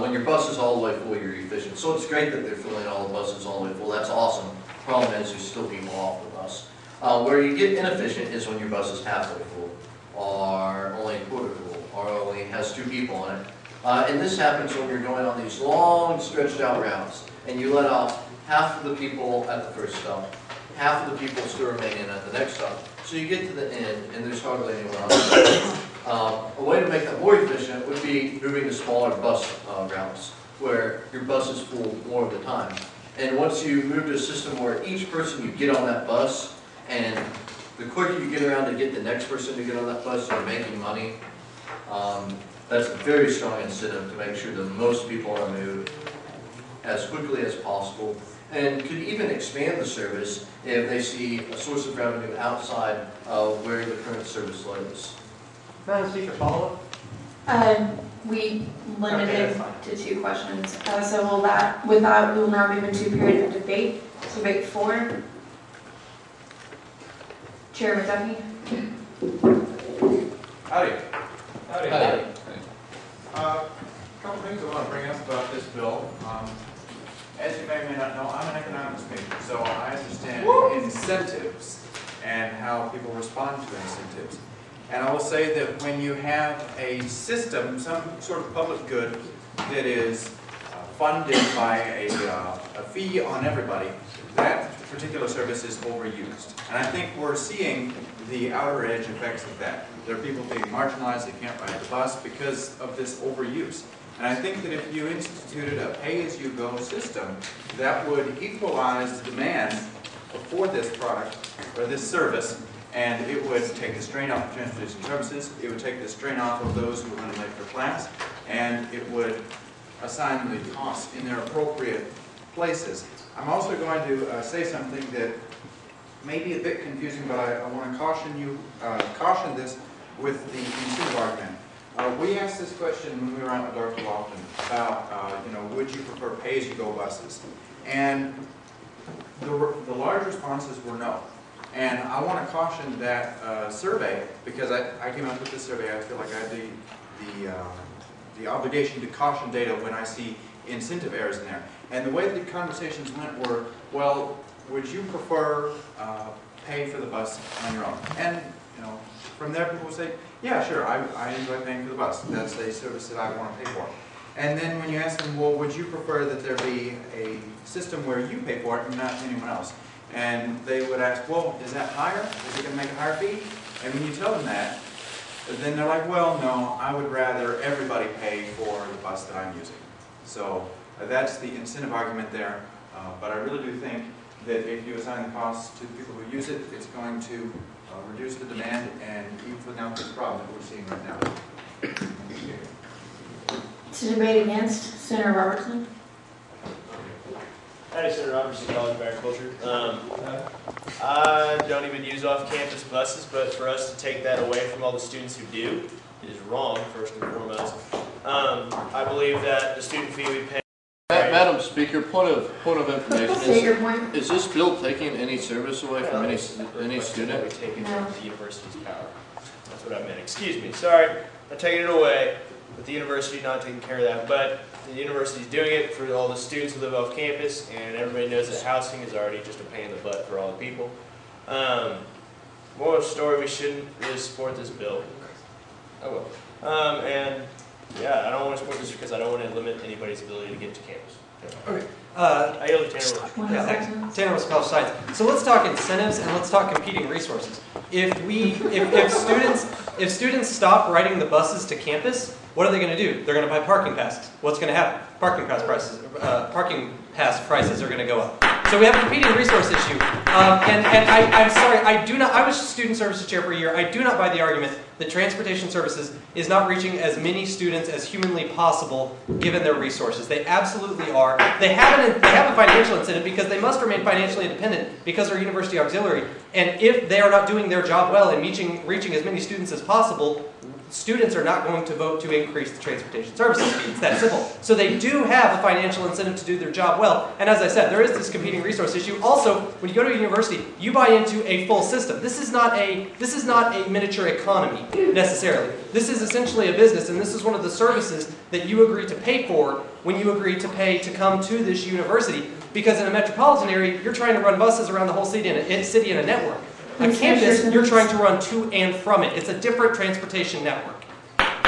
Speaker 13: when your bus is all the way full, you're efficient. So it's great that they're filling all the buses all the way full. That's awesome. Problem is, there's still people off the bus. Where you get inefficient is when your bus is halfway full, or only a quarter full, or only has 2 people on it. And this happens when you're going on these long, stretched out routes, and you let off half of the people at the first stop, half of the people still remain in at the next stop. So you get to the end, and there's hardly anyone on the bus. A way to make that more efficient would be moving to smaller bus routes, where your bus is full more of the time. And once you move to a system where each person you get on that bus, and the quicker you get around to get the next person to get on that bus, you're making money. That's a very strong incentive to make sure that most people are moved as quickly as possible, and could even expand the service if they see a source of revenue outside of where the current service lies.
Speaker 7: Madam Speaker, follow-up?
Speaker 1: We limited to 2 questions. So with that, we will now move into a period of debate. Debate 4. Chair McDuffie.
Speaker 19: Howdy.
Speaker 1: Howdy.
Speaker 19: Howdy. A couple things I want to bring up about this bill. As you may or may not know, I'm an economics major, so I understand incentives and how people respond to incentives. And I will say that when you have a system, some sort of public good that is funded by a fee on everybody, that particular service is overused. And I think we're seeing the outer edge effects of that. There are people being marginalized, they can't ride the bus because of this overuse. And I think that if you instituted a pay-as-you-go system, that would equalize the demand for this product or this service, and it would take the strain off of transportation services, it would take the strain off of those who are running late for class, and it would assign the costs in their appropriate places. I'm also going to say something that may be a bit confusing, but I want to caution this with the incentive argument. We asked this question when we were out with Dr. Lofton about, would you prefer pay-as-you-go buses? And the large responses were no. And I want to caution that survey, because I came up with this survey. I feel like I have the obligation to caution data when I see incentive errors in there. And the way the conversations went were, well, would you prefer paying for the bus on your own? And from there people would say, yeah, sure, I enjoy paying for the bus. That's a service that I want to pay for. And then when you ask them, well, would you prefer that there be a system where you pay for it and not anyone else? And they would ask, well, is that higher? Is it going to make a higher fee? And when you tell them that, then they're like, well, no, I would rather everybody pay for the bus that I'm using. So that's the incentive argument there. But I really do think that if you assign the costs to the people who use it, it's going to reduce the demand and even out this problem that we're seeing right now.
Speaker 1: To debate against, Senator Robertson.
Speaker 4: Hi, Senator Robertson, College of Agriculture. I don't even use off-campus buses, but for us to take that away from all the students who do is wrong, first and foremost. I believe that the student fee we pay.
Speaker 13: Madam Speaker, point of information.
Speaker 1: Say your point.
Speaker 13: Is this bill taking any service away from any student?
Speaker 4: Taking from the university's power. That's what I meant. Excuse me. Sorry, I'm taking it away. But the university not taking care of that. But the university's doing it for all the students who live off campus, and everybody knows that housing is already just a pain in the butt for all the people. Moral of the story: we shouldn't really support this bill. I will. And yeah, I don't want to support this because I don't want to limit anybody's ability to get to campus.
Speaker 7: Okay.
Speaker 4: I yield to Tanner Wilson.
Speaker 7: Yeah, Tanner Wilson, College of Science. So let's talk incentives and let's talk competing resources. If students stop riding the buses to campus, what are they going to do? They're going to buy parking passes. What's going to happen? Parking pass prices are going to go up. So we have a competing resource issue. I'm sorry, I was student services chair for a year. I do not buy the argument that transportation services is not reaching as many students as humanly possible given their resources. They absolutely are. They have a financial incentive because they must remain financially independent because they're university auxiliary. And if they are not doing their job well and reaching as many students as possible, students are not going to vote to increase the transportation services fee. It's that simple. So they do have a financial incentive to do their job well. And as I said, there is this competing resource issue. Also, when you go to a university, you buy into a full system. This is not a miniature economy necessarily. This is essentially a business, and this is one of the services that you agree to pay for when you agree to pay to come to this university. Because in a metropolitan area, you're trying to run buses around the whole city in a network. A campus, you're trying to run to and from it. It's a different transportation network.
Speaker 1: Are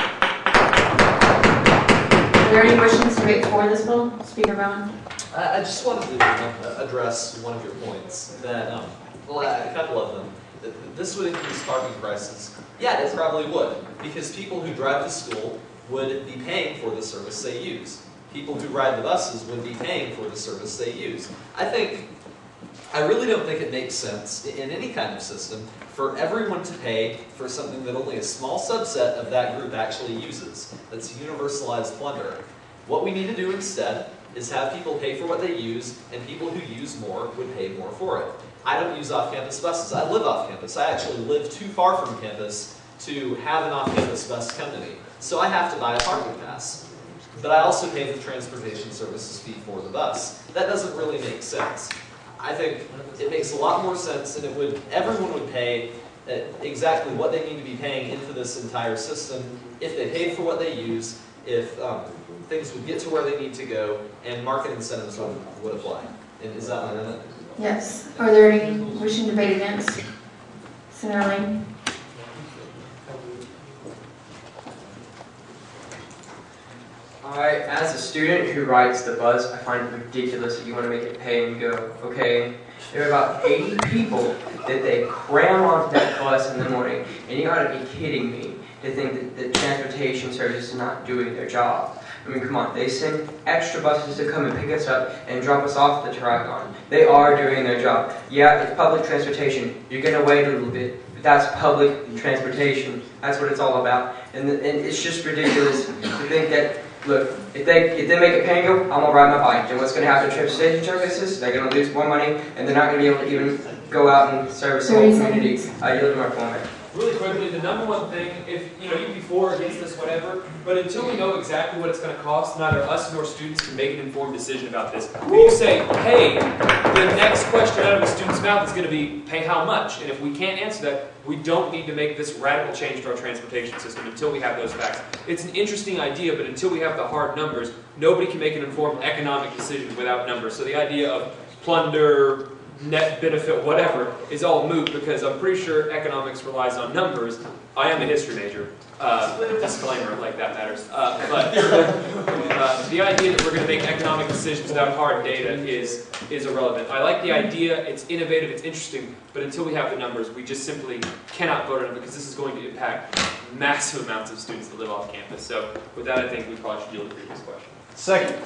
Speaker 1: there any questions to debate for this bill? Speaker Bowen.
Speaker 10: I just wanted to address one of your points that, well, a couple of them. This would increase parking prices. Yeah, it probably would, because people who drive to school would be paying for the service they use. People who ride the buses would be paying for the service they use. I really don't think it makes sense in any kind of system for everyone to pay for something that only a small subset of that group actually uses. That's universalized plunder. What we need to do instead is have people pay for what they use, and people who use more would pay more for it. I don't use off-campus buses. I live off-campus. I actually live too far from campus to have an off-campus bus come to me. So I have to buy a parking pass. But I also pay the transportation services fee for the bus. That doesn't really make sense. I think it makes a lot more sense, and everyone would pay exactly what they need to be paying into this entire system if they paid for what they use, if things would get to where they need to go, and market incentives would apply. And is that my limit?
Speaker 1: Yes. Are there any wishing to debate against? Senator Lane.
Speaker 12: As a student who rides the bus, I find it ridiculous that you want to make it pay and go, okay? There are about 80 people that they cram onto that bus in the morning, and you gotta be kidding me to think that the transportation service is not doing their job. I mean, come on, they send extra buses to come and pick us up and drop us off the Trigon. They are doing their job. Yeah, it's public transportation. You're gonna wait a little bit, but that's public transportation. That's what it's all about. And it's just ridiculous to think that, look, if they make it pay and go, I'm gonna ride my bike. And what's gonna happen to transportation services? They're gonna lose more money, and they're not gonna be able to even go out and service the whole community. I yield to my point.
Speaker 18: really quickly, the number one thing, if you can be for or against this, whatever, but until we know exactly what it's going to cost, neither us nor students can make an informed decision about this. If you say, hey, the next question out of a student's mouth is going to be, pay how much? And if we can't answer that, we don't need to make this radical change to our transportation system until we have those facts. It's an interesting idea, but until we have the hard numbers, nobody can make an informed economic decision without numbers. So the idea of plunder, net benefit, whatever, is all moot because I'm pretty sure economics relies on numbers. I am a history major. Disclaimer, like that matters. But the idea that we're going to make economic decisions without hard data is irrelevant. I like the idea, it's innovative, it's interesting, but until we have the numbers, we just simply cannot vote on it because this is going to impact massive amounts of students that live off campus. So with that, I think we probably should deal with the previous question.
Speaker 7: Second.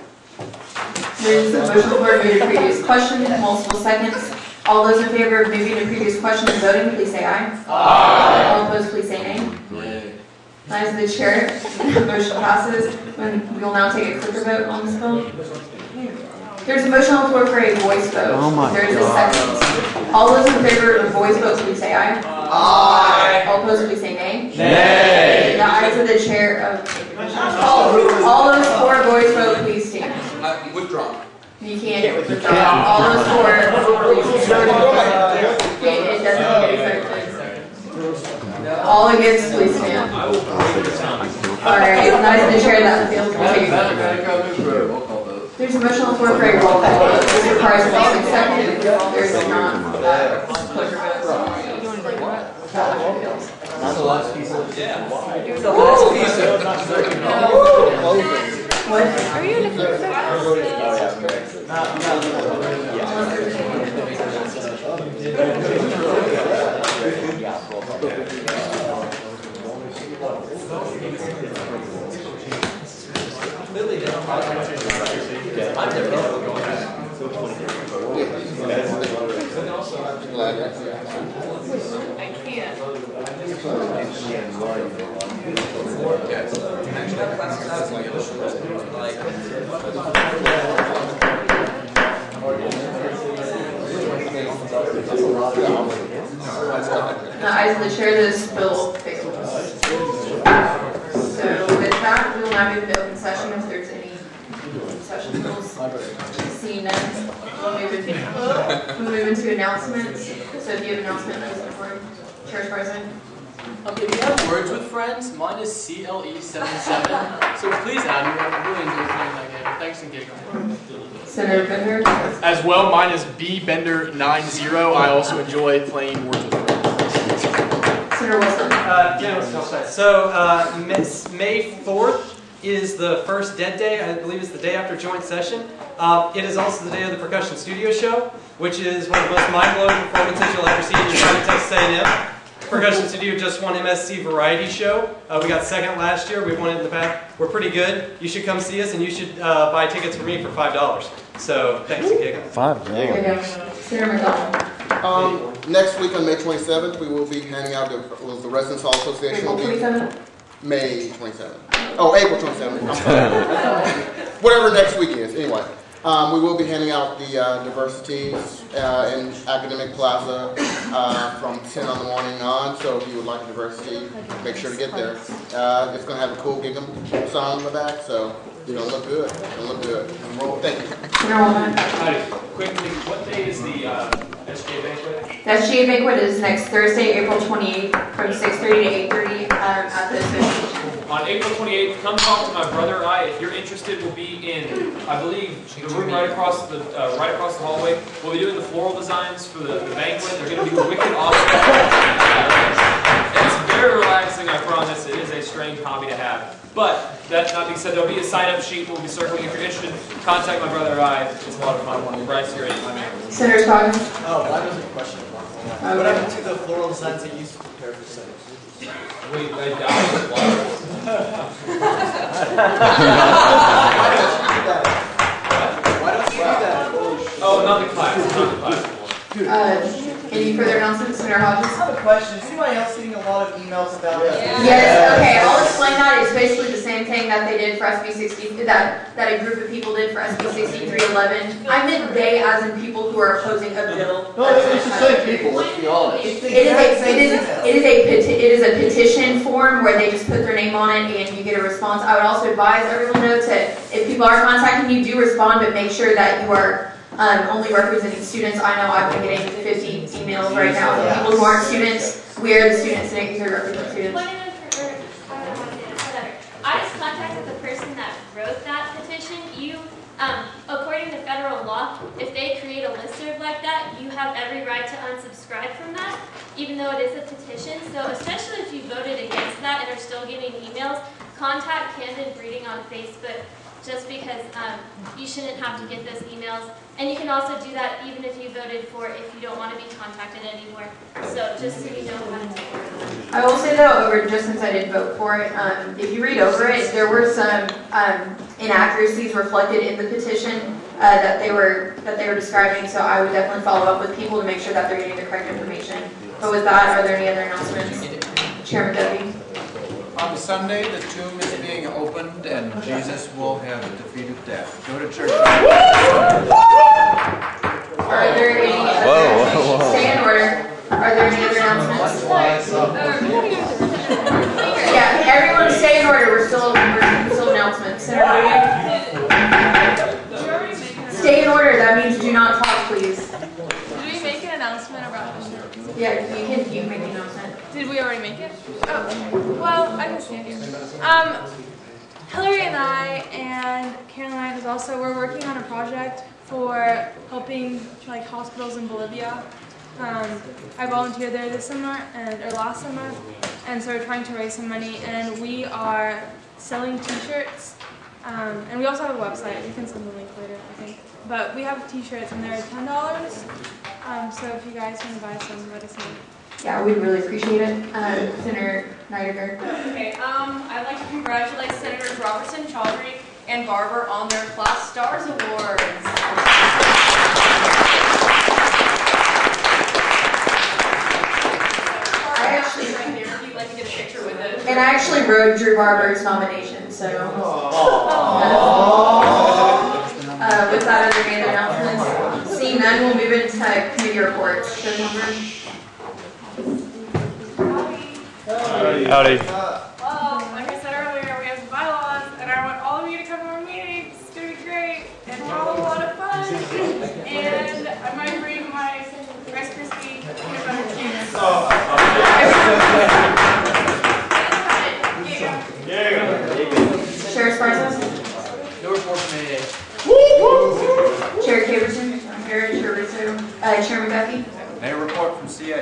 Speaker 1: There's a motion for moving to previous question, multiple seconds. All those in favor of moving to previous question and voting, please say aye. Aye. All opposed, please say nay. Nay. Ayes the chair. Motion passes. We will now take a clicker vote on this bill. There's a motion on the floor for a voice vote.
Speaker 9: Oh my
Speaker 1: There's a
Speaker 9: God.
Speaker 1: second. All those in favor of a voice vote, please say aye. Aye. All opposed, please say nay. Nay. The ayes of the chair of all those for a voice vote, please stand.
Speaker 15: Withdrawn.
Speaker 1: You can't withdraw. All those for please stand. It doesn't get accepted. All against, please stand. Alright, ayes of the chair, that feels great. There's a motion on the floor for a roll call vote. This requires a basic second. There's not. Clicker vote.
Speaker 17: That's the last piece of
Speaker 1: Yeah.
Speaker 17: the last piece of
Speaker 1: What?
Speaker 20: Are you looking for
Speaker 1: The ayes of the chair, this bill fails. So with that, we will now move into open session if there's any session bills. Seeing none, we'll move into announcements. So if you have an announcement, please report. Church President.
Speaker 14: Okay, we have Words with Friends. Mine is CLE77. So please add me. I really enjoy playing that game. Thanks and giggling.
Speaker 1: Senator Bender.
Speaker 16: As well, mine is BBender90. I also enjoy playing Words with Friends.
Speaker 1: Senator Wilson.
Speaker 7: So May 4th is the first Dead Day. I believe it's the day after joint session. It is also the day of the Percussion Studio Show, which is one of the most mind-blowing performances you'll ever see in your time at Texas A&M. Percussion Studio just won MSC Variety Show. We got second last year. We've won it in the past. We're pretty good. You should come see us, and you should buy tickets for me for $5. So thanks again.
Speaker 1: $5. Senator McDonald.
Speaker 2: Next week on May 27th, we will be handing out the Residence Hall Association.
Speaker 1: April 27th?
Speaker 2: May 27th. Oh, April 27th. I'm sorry. Whatever next week is. Anyway, we will be handing out the diversities in Academic Plaza from 10 in the morning on. So if you would like a diversity, make sure to get there. It's going to have a cool Gig'em song in the back, so you're going to look good. You're going to look good. Thank you.
Speaker 18: Quickly, what day is the SGA banquet?
Speaker 1: The SGA banquet is next Thursday, April 28th, from 6:30 to 8:30 at the association.
Speaker 18: On April 28th, come talk to my brother and I. If you're interested, we'll be in, I believe, the room right across the hallway. We'll be doing the floral designs for the banquet. They're going to be wicked awesome. It's very relaxing, I promise. It is a strange hobby to have. But that not being said, there'll be a sign-up sheet that will be circling. If you're interested, contact my brother or I. It's a lot of fun. Bryce, you're in.
Speaker 1: Senator Scoggins.
Speaker 21: Oh, that was a question. What happened to the floral designs that you used to prepare for Senate?
Speaker 18: Wait, they died with flowers.
Speaker 21: Why don't you do that?
Speaker 18: Oh, not the class. Not the class.
Speaker 1: Any further announcements, Senator Hodges?
Speaker 21: I have a question. Is anybody else getting a lot of emails about that?
Speaker 1: Yes, okay, I'll explain that. It's basically the same thing that they did for SB 60, that a group of people did for SB 6311. I meant they as in people who are opposing a bill.
Speaker 13: No, it's the same people, let's be honest.
Speaker 1: It is a petition form where they just put their name on it and you get a response. I would also advise everyone though to, if people are contacting you, do respond, but make sure that you are only representing students. I know I've been getting 50 emails right now from people who aren't students. We are the students and here to represent students.
Speaker 11: I just contacted the person that wrote that petition. According to federal law, if they create a listserv like that, you have every right to unsubscribe from that, even though it is a petition. So especially if you voted against that and are still getting emails, contact Camden Breeding on Facebook, just because you shouldn't have to get those emails. And you can also do that even if you voted for it, if you don't want to be contacted anymore. So just so you know how to take care of that.
Speaker 1: I will say though, just since I did vote for it, if you read over it, there were some inaccuracies reflected in the petition that they were describing. So I would definitely follow up with people to make sure that they're getting the correct information. But with that, are there any other announcements? Chairman Duffy.
Speaker 19: On Sunday, the tomb is being opened and Jesus will have defeated death. Go to church.
Speaker 1: Are there any other, stay in order. Are there any other announcements? Yeah, everyone stay in order. We're still announcements. Senator Reagan? Stay in order. That means do not talk, please.
Speaker 20: Did we make an announcement about this?
Speaker 1: Yeah, you can make the announcement.
Speaker 20: Did we already make it? Oh, well, I can stand here. Hillary and I and Caroline is also, we're working on a project for helping like hospitals in Bolivia. I volunteered there this summer or last summer, and so we're trying to raise some money, and we are selling t-shirts, and we also have a website. We can send the link later, I think. But we have t-shirts and they're $10. So if you guys want to buy some, let us know.
Speaker 1: Yeah, we'd really appreciate it. Senator Neidiger.
Speaker 8: Okay, I'd like to congratulate Senators Robertson, Chaudhry, and Barber on their Class Stars Awards.
Speaker 1: And I actually wrote Drew Barber's nomination, so. With that, are there any other announcements? Seeing none, we'll move into committee reports.
Speaker 9: Howdy.
Speaker 5: Like I said earlier, we have some bylaws, and I want all of you to come to our meetings. It's going to be great, and we're all a lot of fun. And I might bring my Rice Krispie peanut butter cubes.
Speaker 1: Chair Sparks?
Speaker 7: No report from AA.
Speaker 1: Chair Caverson? Chair Russo? Chair McDuffie?
Speaker 19: No report from CA.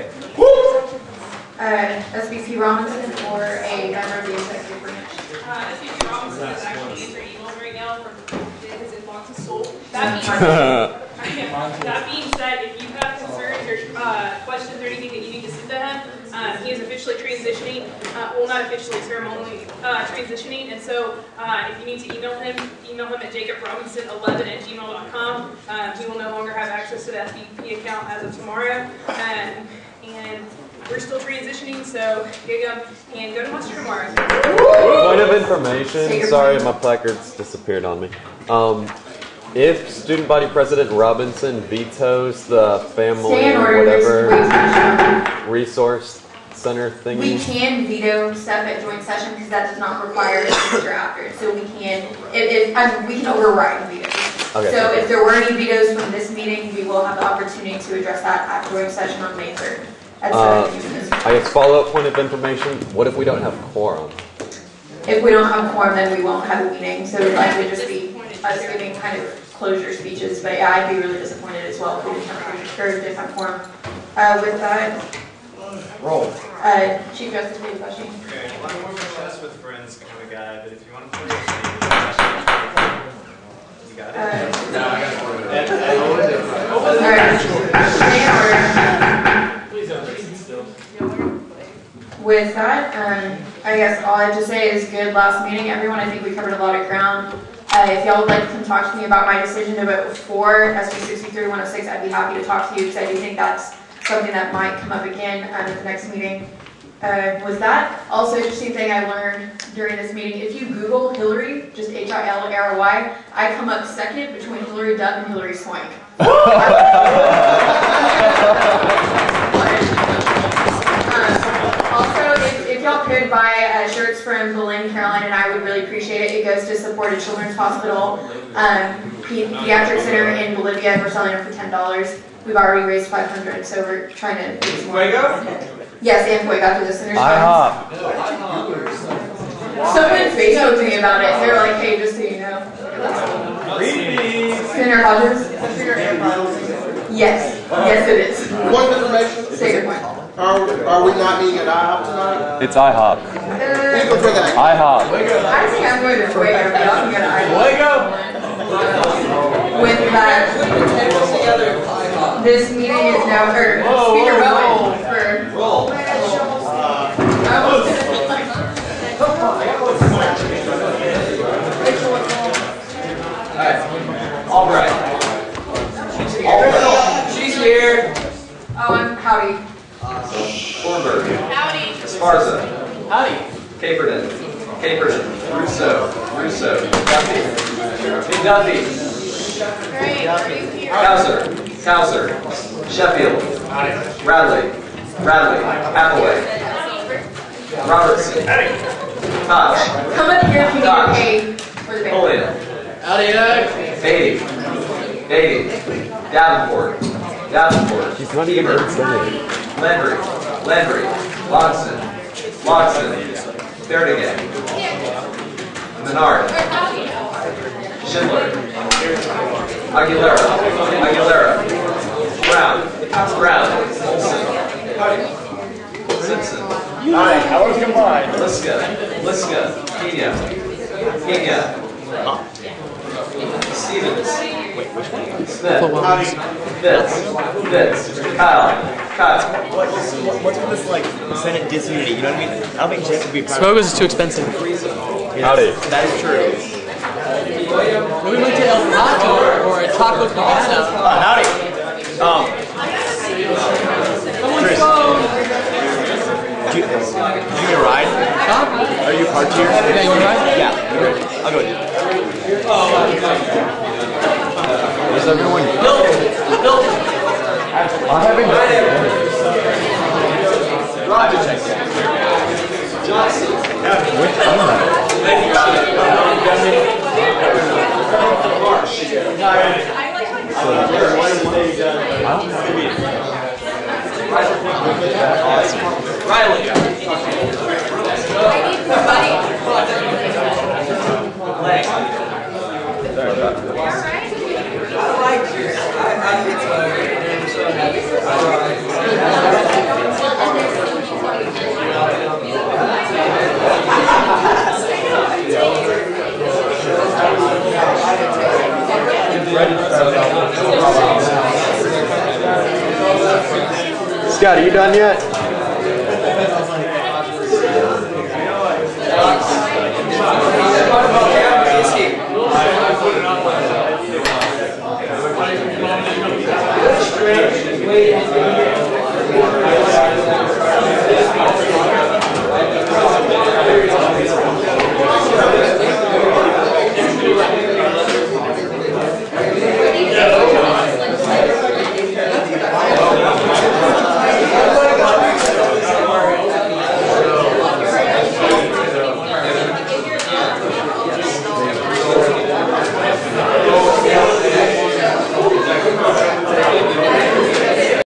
Speaker 1: SVP Robinson or a member of the executive branch?
Speaker 8: SVP Robinson is actually answering emails right now from his inbox is full. That being said, if you have concerns or questions or anything that you need to send to him, he is officially transitioning, well not officially, ceremonially transitioning, and so if you need to email him at jacobrobinson11@gmail.com. He will no longer have access to the SVP account as of tomorrow, and we're still transitioning, so gig him and go to muster tomorrow.
Speaker 9: Point of information. Sorry, my placards disappeared on me. If Student Body President Robinson vetoes the family or whatever resource center thingy,
Speaker 1: we can veto stuff at joint session because that does not require a signature after. So we can, we can override vetoes.
Speaker 9: Okay.
Speaker 1: So if there were any vetoes from this meeting, we will have the opportunity to address that at joint session on May 3rd.
Speaker 9: I guess follow-up point of information. What if we don't have quorum?
Speaker 1: If we don't have quorum, then we won't have a meeting. So it would likely just be us giving kind of closure speeches. But yeah, I'd be really disappointed as well if we didn't have quorum. With that,
Speaker 19: roll.
Speaker 1: Chief Justice David Bushy.
Speaker 3: Okay, I'm more of a chess with friends kind of guy, but if you want to play you got it?
Speaker 13: No, I got it.
Speaker 1: With that, I guess all I have to say is good last meeting, everyone. I think we covered a lot of ground. If y'all would like to come talk to me about my decision to vote for SB 63-106, I'd be happy to talk to you because I do think that's something that might come up again at the next meeting. Was that. Also, interesting thing I learned during this meeting, if you Google Hillary, just Hillary, I come up second between Hillary Duff and Hillary Swank. Also, if y'all could buy shirts from Belen, Caroline, and I would really appreciate it. It goes to support a children's hospital, pediatric center in Bolivia. We're selling them for $10. We've already raised $500, so we're trying to.
Speaker 12: Fuego?
Speaker 1: Yes, and Fuego after this. And there's
Speaker 9: IHOP.
Speaker 1: someone Facebooked me about it. They're like, hey, just so you know. Senator Hodges? Yes. Yes, it is.
Speaker 2: One information.
Speaker 1: Say your point.
Speaker 2: Are we not meeting at IHOP tonight?
Speaker 9: It's IHOP. IHOP.
Speaker 1: I think I'm going to Fuego, but I'm going to IHOP. With that, this meeting is now, or Speaker Bowen for.
Speaker 12: Roll. Albright. She's here.
Speaker 1: Oh, I'm Howdy.
Speaker 12: Thornburg.
Speaker 5: Howdy.
Speaker 12: Esparza.
Speaker 14: Howdy.
Speaker 12: Caperton. Russo. Duffy. Duffy.
Speaker 5: Great, are you here?
Speaker 12: Cowser. Sheffield. Radley. Hathaway. Robertson. Koch.
Speaker 1: Come up here if you need a pay for the band.
Speaker 12: Julian. Beatty. Davenport.
Speaker 9: She's not even inside.
Speaker 12: Landry. Lodson. Verdigan. Menard. Schindler. Aguilera. Brown. Olson. Simpson.
Speaker 3: Hours combined.
Speaker 12: Liska. Pena. Stevens. Smith. Fitz. Kyle.
Speaker 3: What's with this like Senate disunity? You know what I mean? I don't think Jeff would be proud.
Speaker 14: Smokers is too expensive.
Speaker 9: Howdy.
Speaker 3: That is true.
Speaker 14: We went to El Pato or a Taco Cabana.
Speaker 3: Howdy. Chris. Did you get a ride?
Speaker 14: Huh?
Speaker 3: Are you parked here?
Speaker 14: Yeah, you want a ride?
Speaker 3: Yeah. I'll go with you.
Speaker 9: Where's everyone? I haven't
Speaker 12: Roger. Johnson.
Speaker 9: Which one?
Speaker 12: Riley.
Speaker 9: Scott, are you done yet?